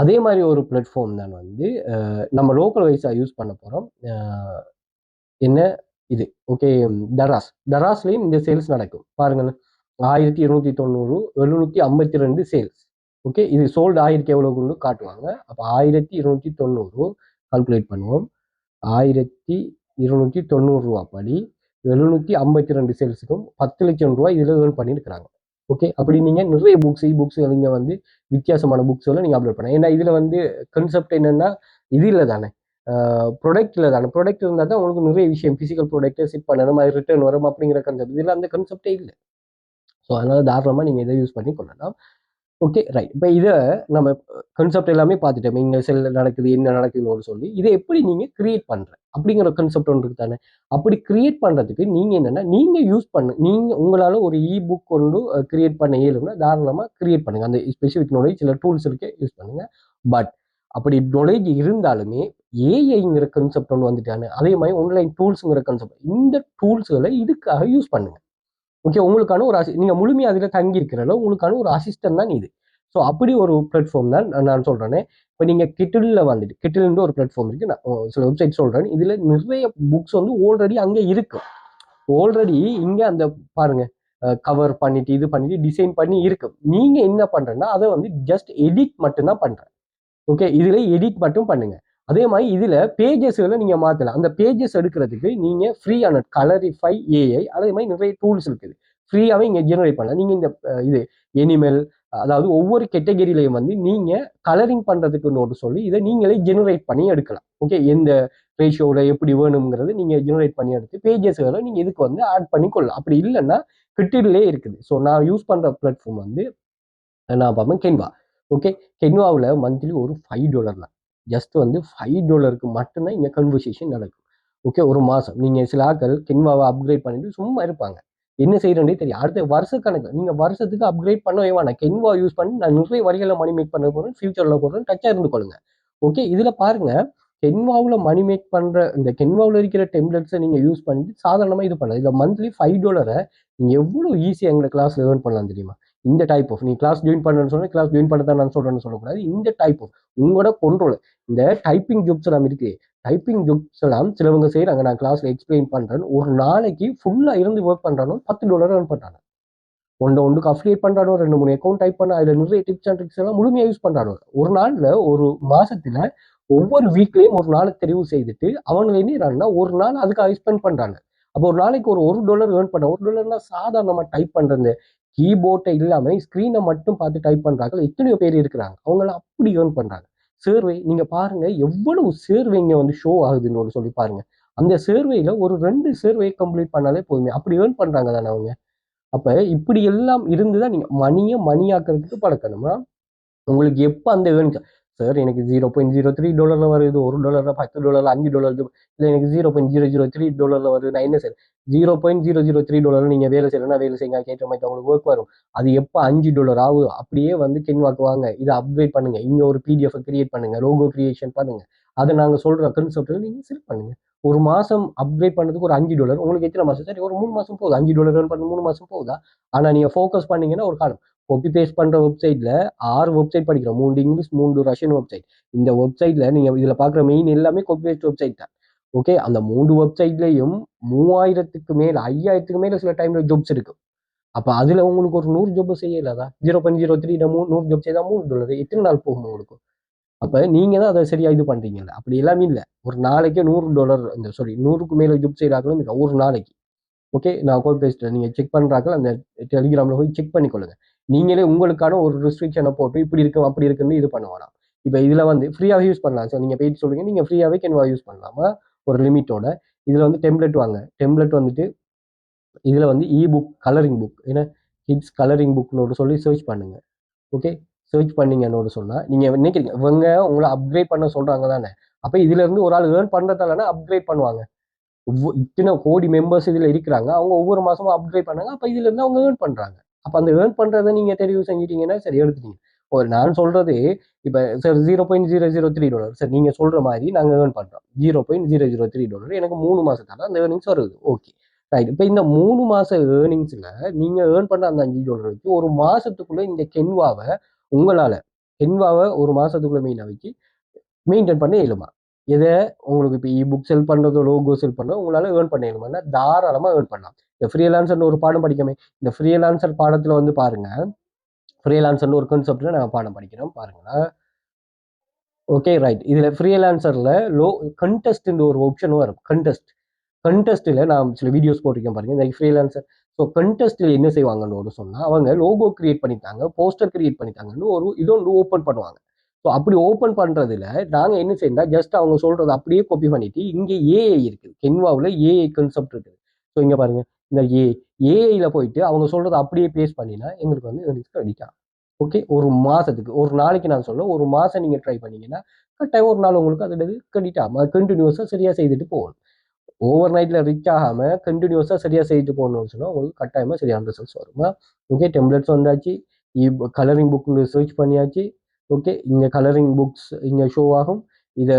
அதே மாதிரி ஒரு பிளாட்ஃபார்ம் தான் வந்து நம்ம லோக்கல் வைஸாக யூஸ் பண்ண போகிறோம். என்ன இது, ஓகே, டராஸ்லேயும் இந்த சேல்ஸ் நடக்கும் பாருங்கள். 1290, 752 சேல்ஸ். ஓகே, இது சோல்டு ஆயிரத்தி எவ்வளோக்குன்னு காட்டுவாங்க. அப்போ 1290 கால்குலேட் பண்ணுவோம். 1290 ரூபா படி 752 சேல்ஸுக்கும் 10 லட்சம் ரூபாய் இதில் ஏர்ன் பண்ணியிருக்கிறாங்க. ஓகே, அப்படி நீங்கள் நிறைய புக்ஸ் புக்ஸ் நீங்கள் வந்து வித்தியாசமான புக்ஸ்களை நீங்கள் அப்லோட் பண்ணலாம். ஏன்னா இதில் வந்து கன்செப்ட் என்னென்னா இது இல்லை தானே, ப்ராடக்ட் இல்லை தானே. ப்ராடக்ட் இருந்தால் தான் உங்களுக்கு நிறைய விஷயம் ஃபிசிக்கல் ப்ராடக்ட்டை செட் பண்ணணும், அது ரிட்டர்ன் வரும் அப்படிங்கிற கன்செப்ட். இதில் அந்த கன்செப்டே இல்லை. ஸோ அதனால் தாராளமாக நீங்கள் இதை யூஸ் பண்ணி கொள்ளலாம். Okay, right. இப்போ இதை நம்ம கன்செப்ட் எல்லாமே பார்த்துட்டோம், இங்கே செல் நடக்குது என்ன நடக்குதுன்னு சொல்லி. இதை எப்படி நீங்கள் கிரியேட் பண்ணுற அப்படிங்கிற கன்செப்ட் ஒன்று இருக்கு தானே. அப்படி கிரியேட் பண்ணுறதுக்கு நீங்கள் என்னென்னா, நீங்கள் யூஸ் நீங்கள் உங்களால் ஒரு புக் கொண்டு கிரியேட் பண்ண இயலும்னா தாராளமாக கிரியேட் பண்ணுங்கள். அந்த ஸ்பெசிஃபிக் நாலேஜ் சில டூல்ஸ் இருக்கு, யூஸ் பண்ணுங்கள். பட் அப்படி நாலேஜ் இருந்தாலுமே ஏஐங்கிற கன்செப்ட் ஒன்று வந்துட்டானே, அதே மாதிரி ஆன்லைன் டூல்ஸுங்கிற கன்செப்ட், இந்த டூல்ஸுகளை இதுக்காக யூஸ் பண்ணுங்க. ஓகே, உங்களுக்கான ஒரு நீங்கள் முழுமையாக அதில் தங்கி இருக்கிறனால உங்களுக்கான ஒரு அசிஸ்டன்ட் தான் இது. ஸோ அப்படி ஒரு பிளாட்ஃபார்ம் தான் நான் சொல்கிறேனே. இப்போ நீங்கள் கிட்டிலில் வந்துட்டு, கிட்டில்னு ஒரு பிளாட்ஃபார்ம் இருக்குது, நான் சில வெப்சைட் சொல்கிறேன். இதில் நிறைய புக்ஸ் வந்து ஆல்ரெடி அங்கே இருக்கும். ஆல்ரெடி இங்கே அந்த பாருங்க, கவர் பண்ணிட்டு இது பண்ணிட்டு டிசைன் பண்ணி இருக்கும். நீங்கள் என்ன பண்ணுறேன்னா அதை வந்து ஜஸ்ட் எடிட் மட்டும்தான் பண்ணுறேன். ஓகே, இதில் எடிட் மட்டும் பண்ணுங்க. அதே மாதிரி இதில் பேஜஸ்களை நீங்கள் மாற்றலாம். அந்த பேஜஸ் எடுக்கிறதுக்கு நீங்கள் ஃப்ரீயான கலரிஃபை ஏஐ, அதே மாதிரி நிறைய டூல்ஸ் இருக்குது, ஃப்ரீயாகவே இங்கே ஜெனரேட் பண்ணலாம். நீங்கள் இந்த இது எனிமல், அதாவது ஒவ்வொரு கேட்டகரியிலையும் வந்து நீங்கள் கலரிங் பண்ணுறதுக்குன்னு சொல்லி இதை நீங்களே ஜெனரேட் பண்ணி எடுக்கலாம். ஓகே, எந்த ரேஷியோவில் எப்படி வேணுங்கிறது நீங்கள் ஜெனரேட் பண்ணி எடுத்து பேஜஸ்களை நீங்கள் இதுக்கு வந்து ஆட் பண்ணி கொள்ளலாம். அப்படி இல்லைன்னா கிட்டிலே இருக்குது. ஸோ நான் யூஸ் பண்ணுற பிளாட்ஃபார்ம் வந்து நான் பார்ப்பேன் கென்வா. ஓகே, கென்வாவில் மந்த்லி ஒரு $5 தான். ஜஸ்ட் வந்து $5 மட்டும்தான் இங்கே கன்வர்சேஷன் நடக்கும். ஓகே, ஒரு மாதம் நீங்கள் சில ஆட்கள் கென்வாவை அப்கிரேட் பண்ணிட்டு சும்மா இருப்பாங்க, என்ன செய்யறேன்னே தெரியும். அடுத்த வருஷக்கணக்கு நீங்கள் வருஷத்துக்கு அப்கிரேட் பண்ணவே வேணாம். கென்வா யூஸ் பண்ணி நான் நிறைய வரிகளை மணி மேக் பண்ண போகிறேன், ஃபியூச்சரில் போடுறேன், டச்சாக இருந்து கொள்ளுங்க. ஓகே, இதில் பாருங்க, கென்வாவில் மணி மேக் பண்ணுற இந்த கென்வாவில் இருக்கிற டெம்ப்ளேட்ஸை நீங்கள் யூஸ் பண்ணிட்டு சாதாரணமாக இது பண்ணலாம். இதில் மந்த்லி $5 நீங்கள் எவ்வளோ ஈஸியாக எங்களை கிளாஸில் ஏர்ன் பண்ணலாம் தெரியுமா? இந்த டைப் ஆஃப் நீ கிளாஸ் ஜாயின் பண்ணுறேன்னு சொன்னால் கிளாஸ் ஜாயின் பண்ண தான் நான் சொல்கிறேன்னு சொல்லக்கூடாது. இந்த டைப் ஆஃப் உங்களோட கொண்ட்ரோல், இந்த டைப்பிங் ஜாப்ஸ் எல்லாம் இருக்குது. டைப்பிங் ஜாப்ஸ் எல்லாம் சிலவங்க செய்கிறாங்க, நான் கிளாஸில் எக்ஸ்பிளைன் பண்ணுறேன். ஒரு நாளைக்கு ஃபுல்லாக இருந்து ஒர்க் பண்ணுறானோ $10 ஏர்ன் பண்ணுறாங்க. ஒன்றுக்கு அஃபிலியேட் பண்ணுறானோ, 2-3 அக்கௌண்ட் டைப் பண்ண, அதில் நிறைய டிப்ஸ் அண்ட் ட்ரிக்ஸ் எல்லாம் முழுமையாக யூஸ் பண்ணுறானோ. ஒரு நாளில் ஒரு மாதத்தில் ஒவ்வொரு வீக்லேயும் ஒரு நாளை தெரிவு செய்துட்டு அவங்க என்ன ஒரு நாள் அதுக்காக ஸ்பெண்ட் பண்ணுறாங்க. அப்போ ஒரு நாளைக்கு ஒரு $1 ஏர்ன் பண்ண, $1 சாதாரணமாக டைப் பண்ணுறது, கீபோர்டை இல்லாமல் ஸ்க்ரீனை மட்டும் பார்த்து டைப் பண்ணுறாங்க எத்தனையோ பேர் இருக்கிறாங்க. அவங்களாம் அப்படி ஏர்ன் பண்ணுறாங்க. சர்வே நீங்கள் பாருங்க, எவ்வளவு சர்வேங்க வந்து ஷோ ஆகுதுன்னு சொல்லி பாருங்க. அந்த சர்வேல ஒரு 2 சர்வே கம்ப்ளீட் பண்ணாலே போதுமே, அப்படி ஏர்ன் பண்ணுறாங்க தானே அவங்க. அப்போ இப்படி எல்லாம் இருந்துதான் நீங்கள் மணியாக்கிறதுக்கு பழக்கணுமா? உங்களுக்கு எப்போ அந்த ஏர்ன், சார் எனக்கு $0.03 வருது, $1, $10, $5, இல்லை எனக்கு $0.003 வருது, நான் என்ன சார் $0.003 நீங்கள் வேலை செய்யலைன்னா வேலை செய்யுங்க, கேட்ட மாதிரி உங்களுக்கு ஒர்க் வரும். அது எப்போ $5 ஆகுது அப்படியே வந்து கென்வாக்கு வாங்க, இதை அப்கிரேட் பண்ணுங்க, இங்கே ஒரு PDF கிரியேட் பண்ணுங்க, லோகோ கிரியேஷன் பண்ணுங்க, அதை நாங்கள் சொல்கிற கன்செப்ட் நீங்கள் செலக்ட் பண்ணுங்க. ஒரு மாதம் அப்கிரேட் பண்ணதுக்கு ஒரு $5, உங்களுக்கு எத்தனை மாதம்? சரி, ஒரு 3 மாதம் போகுது. $5 ஏர்ன் பண்ண 3 மாதம் போகுதா? ஆனால் நீங்கள் ஃபோக்கஸ் பண்ணீங்கன்னா ஒரு காலம். காப்பி பேஸ்ட் பண்ணுற வெப்சைட்டில் 6 வெப்சைட் படிக்கிறோம், 3 இங்கிலீஷ் 3 ரஷ்யன் வெப்சைட். இந்த வெப்சைட்டில் நீங்கள் இதில் பார்க்குற மெயின் எல்லாமே காப்பி பேஸ்ட் வெப்சைட் தான். ஓகே, அந்த 3 வெப்சைட்லேயும் 3000க்கு மேலே 5000க்கு மேலே சில டைமில் ஜாப்ஸ் இருக்கும். அப்போ அதில் உங்களுக்கு ஒரு 100 ஜாப் செய்யலாதா? 0.03 100 ஜாப் செய்தால் $3 எத்தனை நாள் போகும் உங்களுக்கு? அப்போ நீங்கள் தான் அதை சரியாக இது பண்ணுறீங்கல்ல. அப்படி எல்லாமே இல்லை. ஒரு நாளைக்கு $100, இந்த 100க்கு மேலே ஜாப் செய்கிறாங்களும் இல்லை ஒரு நாளைக்கு. ஓகே, நான் காப்பி பேஸ்ட்டில் நீங்கள் செக் பண்ணுறாக்கள் அந்த டெலிகிராமில் போய் செக் பண்ணிக்கொள்ளுங்க. நீங்களே உங்களுக்கான ஒரு ரெஸ்ட்ரிக்ஷனை போட்டு இப்படி இருக்கும் அப்படி இருக்குன்னு இது பண்ண வேணாம். இப்போ இதில் வந்து ஃப்ரீயாக யூஸ் பண்ணலாம். ஸோ நீங்கள் போயிட்டு சொல்லுங்கள், நீங்கள் ஃப்ரீயாகவே கென்வா யூஸ் பண்ணலாமா ஒரு லிமிட்டோட. இதில் வந்து டெம்ப்ளேட் வாங்க. டெம்ப்ளேட் வந்துட்டு இதில் வந்து புக் கலரிங் புக், ஏன்னா கிட்ஸ் கலரிங் புக்னு சொல்லி சர்ச் பண்ணுங்க. ஓகே, சர்ச் பண்ணீங்கன்னு சொன்னால் நீங்கள் நினைக்கிறீங்க இவங்க உங்களை அப்கிரேட் பண்ண சொல்கிறாங்க தானே. அப்போ இதுலேருந்து ஒரு ஆள் ஏர்ன் பண்ணுறதாலனா அப்கிரேட் பண்ணுவாங்க. இத்தனை கோடி மெம்பர்ஸ் இதில் இருக்கிறாங்க, அவங்க ஒவ்வொரு மாதமும் அப்கிரேட் பண்ணாங்க. அப்போ இதுலேருந்து அவங்க ஏர்ன் பண்ணுறாங்க. அப்போ அந்த ஏர்ன் பண்ணுறதை நீங்கள் தெரிவு செஞ்சிட்டீங்கன்னா சரி, எடுத்துட்டீங்க. ஒரு நான் சொல்கிறது இப்போ சார் $0.003 சார், நீங்கள் சொல்கிற மாதிரி நாங்கள் ஏர்ன் பண்ணுறோம் $0.003, எனக்கு 3 மாதத்தால அந்த ஏர்னிங்ஸ் வருது. Okay, right. இப்போ இந்த 3 மாதம் ஏர்னிங்ஸில் நீங்கள் ஏர்ன் பண்ண அந்த $5 ஒரு மாதத்துக்குள்ளே இந்த கென்வாவை ஒரு மாதத்துக்குள்ளே மெயின்டைன் பண்ண இயலுமா? எதை உங்களுக்கு இப்போ புக் செல் பண்ணுறதோ லோகோ செல் பண்ணுறதோ உங்களால் ஏர்ன் பண்ண இயலுமானா தாராளமாக ஏர்ன் பண்ணலாம். இந்த ஃப்ரீலான்சர்னு ஒரு பாடம் படிக்கமே, இந்த ஃப்ரீலான்சர் பாடத்தில் வந்து பாருங்கள், ஃப்ரீலான்சர்னு ஒரு கான்செப்டில் நான் பாடம் படிக்கிறோம் பாருங்களா. Okay, right. இதில் ஃப்ரீலான்சரில் கண்டெஸ்ட்ன்ற ஒரு ஆப்ஷனும் வரும். கண்டெஸ்ட்டில் நான் சில வீடியோஸ் போட்டிருக்கேன் பாருங்கள். இந்த ஃப்ரீலான்சர் ஸோ கண்டெஸ்ட்டில் என்ன செய்வாங்கன்னு ஒரு சொன்னால் அவங்க லோகோ கிரியேட் பண்ணித்தாங்க, போஸ்டர் கிரியேட் பண்ணித்தாங்கன்னு ஒரு இது ஒன்று ஓப்பன் பண்ணுவாங்க. ஸோ அப்படி ஓப்பன் பண்ணுறதுல நாங்கள் என்ன செய்யணும்னா ஜஸ்ட் அவங்க சொல்கிறத அப்படியே காப்பி பண்ணிட்டு இங்கே ஏஐ இருக்குது, கென்வாவில் ஏஐ கான்செப்ட் இருக்குது. ஸோ இங்கே பாருங்கள், இந்த ஏஐல போயிட்டு அவங்க சொல்கிறத அப்படியே பேஸ்ட் பண்ணினா எங்களுக்கு வந்து கிரெடிட் ஆகும். ஓகே, ஒரு மாதத்துக்கு, ஒரு நாளைக்கு நான் சொல்ல, ஒரு மாதம் நீங்கள் ட்ரை பண்ணீங்கன்னா கட்டாயம் ஒரு நாள் உங்களுக்கு அதோட கிரெடிட் ஆகும். அது கண்டினியூஸாக சரியாக செய்துட்டு போகணும். ஓவர் நைட்டில் ரிச் ஆகாமல் கண்டினியூஸாக சரியாக செய்துட்டு போகணும்னு சொன்னால் உங்களுக்கு கட்டாயமாக சரியான ரிசல்ட்ஸ் வருமா. ஓகே, டெம்ப்ளேட்ஸ் வந்தாச்சு, கலரிங் புக் சர்ச் பண்ணியாச்சு. ஓகே, இங்கே கலரிங் புக்ஸ் இங்கே ஷோ ஆகும், இதை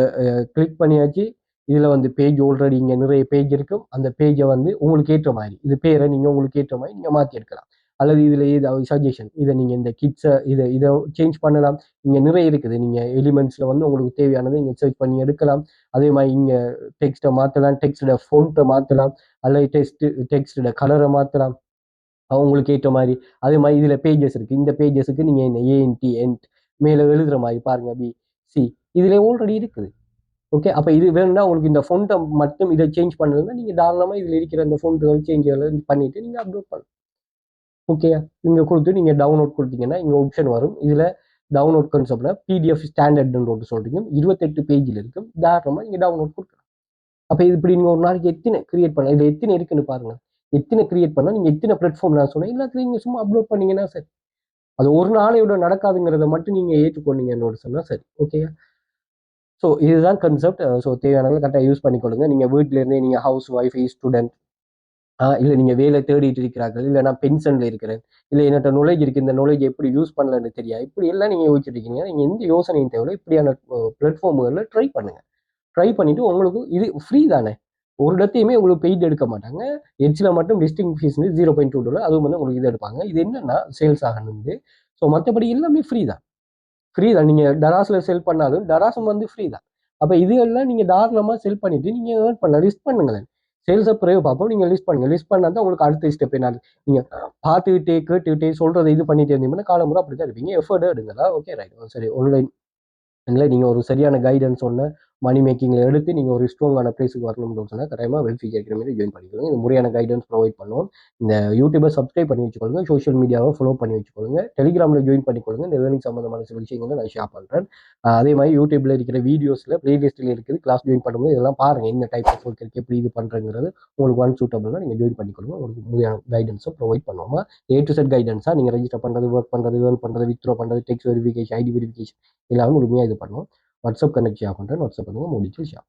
கிளிக் பண்ணியாச்சு. இதில் வந்து பேஜ் ஆல்ரெடி இங்கே நிறைய பேஜ் இருக்கும். அந்த பேஜை வந்து உங்களுக்கு ஏற்ற மாதிரி இது பேரை நீங்கள் உங்களுக்கு ஏற்ற மாதிரி நீங்கள் மாற்றி எடுக்கலாம். அல்லது இதில் ஏதாவது சஜஷன், இதை நீங்கள் இந்த கிட்ஸை இதை சேஞ்ச் பண்ணலாம். இங்கே நிறைய இருக்குது, நீங்கள் எலிமெண்ட்ஸில் வந்து உங்களுக்கு தேவையானதை இங்கே சர்ச் பண்ணி எடுக்கலாம். அதே மாதிரி இங்கே டெக்ஸ்ட்டை மாற்றலாம், டெக்ஸ்டோட ஃபோன்ட்டை மாற்றலாம், அல்லது டெக்ஸ்டோட கலரை மாற்றலாம் அவங்களுக்கு ஏற்ற மாதிரி. அதே மாதிரி இதில் பேஜஸ் இருக்குது, இந்த பேஜஸுக்கு நீங்கள் இந்த ஏஎன்டி என்ட் மேலே எழுதுகிற மாதிரி பாருங்கள், பி சி இதில் ஆல்ரெடி இருக்குது. ஓகே, அப்போ இது வேணும்னா உங்களுக்கு இந்த ஃபோன்ட்டை மட்டும் இதை சேஞ்ச் பண்ணுறதுனா நீங்கள் தாராளமாக இதில் இருக்கிற இந்த ஃபோன்ட்டுகள் சேஞ்சுகளை பண்ணிவிட்டு நீங்கள் அப்லோட் பண்ணலாம். ஓகே, இங்கே கொடுத்து நீங்கள் டவுன்லோட் கொடுத்தீங்கன்னா இங்கே ஆப்ஷன் வரும். இதில் டவுன்லோட் கான்செப்டில் பிடிஎஃப் ஸ்டாண்டர்ட்னு ஒன்று சொல்கிறீங்க, 28 பேஜில் இருக்கும். தாராளமாக நீங்கள் டவுன்லோட் கொடுக்கலாம். அப்போ இது இப்படி நீங்கள் ஒரு நாளைக்கு எத்தனை கிரியேட் பண்ணலாம், இதில் எத்தனை இருக்குன்னு பாருங்கள். எத்தனை கிரியேட் பண்ணால் நீங்கள் எத்தனை பிளாட்ஃபார்ம் நான் சொன்னேன் எல்லாத்துலையும் நீங்கள் சும்மா அப்லோட் பண்ணீங்கன்னா சரி. அது ஒரு நாளையோட நடக்காதுங்கிறத மட்டும் நீங்கள் ஏற்றுக்கொண்டீங்கன்னு சொன்னால் சரி. ஓகே, ஸோ இதுதான் கன்செப்ட். ஸோ தேவையானவங்க கரெக்டாக யூஸ் பண்ணிக்கொள்ளுங்க. நீங்கள் வீட்டிலேருந்தே நீங்கள் ஹவுஸ் ஒய்ஃப், ஸ்டூடெண்ட், இல்லை நீங்கள் வேலை தேடிட்டு இருக்கிறார்கள், இல்லை நான் பென்ஷனில் இருக்கிறேன், இல்லை என்னட்ட நாலேஜ் இருக்குது, இந்த நாலேஜ் எப்படி யூஸ் பண்ணலன்னு தெரியாது, இப்படி எல்லாம் நீங்கள் யோசிச்சுட்டு இருக்கீங்க. நீங்கள் எந்த யோசனையும் தேவையில்லை, இப்படியான பிளாட்ஃபார்முகளில் ட்ரை பண்ணுங்கள். ட்ரை பண்ணிவிட்டு உங்களுக்கு இது ஃப்ரீ தானே, ஒரு இடத்தையுமே உங்களுக்கு பெய்ட் எடுக்க மாட்டாங்க. எட்ஜில் மட்டும் லிஸ்டிங் ஃபீஸ் வந்து $0.2, அதுவும் வந்து உங்களுக்கு இது எடுப்பாங்க. இது என்னென்னா சேல்ஸ் ஆகணுந்து. ஸோ மற்றபடி எல்லாமே ஃப்ரீ தான். ஃப்ரீ தான். நீங்கள் டராஸில் செல் பண்ணாலும் டராஸும் வந்து ஃப்ரீ தான். அப்போ இது எல்லாம் நீங்கள் தாராளமாக செல் பண்ணிவிட்டு நீங்கள் ஏர்ன் பண்ணலாம். லிஸ்ட் பண்ணுங்களேன். சேல்ஸை பிறகு பார்ப்போம், நீங்கள் லிஸ்ட் பண்ணுங்கள். லிஸ்ட் பண்ணால் தான் உங்களுக்கு அடுத்த ஸ்டெப் என்ன. நீங்கள் பார்த்துக்கிட்டே கேட்டுக்கிட்டே சொல்கிறத இது பண்ணிட்டு இருந்தீங்கன்னா காலமுறை அப்படி தான் இருப்பீங்க. எஃபர்ட் எடுங்களா. ஓகே, ரைட், சரி. ஆன்லைன் இல்லை நீங்கள் ஒரு சரியான கைடன்ஸ் ஒன்று மணி மேக்கிங்கில் எடுத்து நீங்கள் ஒரு ஸ்ட்ராங்கான பிளேஸுக்கு வரணும்னு சொன்னால் கட்டாயமாக வெல்ஃபிக் அகாடமியில் ஜாயின் பண்ணிக்கொள்ளுங்க. இந்த முறையான கைடன்ஸ் ப்ரொவைட் பண்ணுவோம். இந்த யூடியூபை சப்ஸ்கிரைப் பண்ணி வச்சுக்கொள்ளுங்க, சோஷியல் மீடியாவை ஃபாலோ பண்ணி வச்சுக்கொள்ளுங்க, டெலிகிராமில் ஜாயின் பண்ணிக்கொள்ளுங்க. இந்த லேர்னிங் சம்மந்தமான சில விஷயங்களை நான் ஷேர் பண்ணுறேன். அதே மாதிரி யூடியூப்பில் இருக்கிற வீடியோஸில் பிளேலிஸ்ட்டில் இருக்குது, கிளாஸ் ஜாயின் பண்ணும்போது இதெல்லாம் பாருங்கள், என்ன டைப் ஆஃப் ஒர்க் இருக்குது, எப்படி இது பண்ணுறங்கிறது உங்களுக்கு ஒன் சூட்டபிள்னா நீங்கள் ஜாயின் பண்ணிக்கொள்ளுங்க. உங்களுக்கு முறையான கைடன்ஸும் ப்ரொவைட் பண்ணுவோமா. A to Z கைடன்ஸாக நீங்கள் ரெஜிஸ்டர் பண்ணுறது, ஒர்க் பண்ணுறது, ஏர்ன் பண்ணுறது, வித்ட்ரா பண்ணுறது, டெக்ஸ்ட் வெரிஃபிகேஷன், ஐடி வெரிஃபிகேஷன் எல்லாமே முழுமையாக இது பண்ணுவோம். வாட்ஸ்அப் கனெக்ட் ஷேர் பண்ணுறேன். வாட்ஸ்அப் பண்ணுங்கள், முடிச்சு ஷேர்.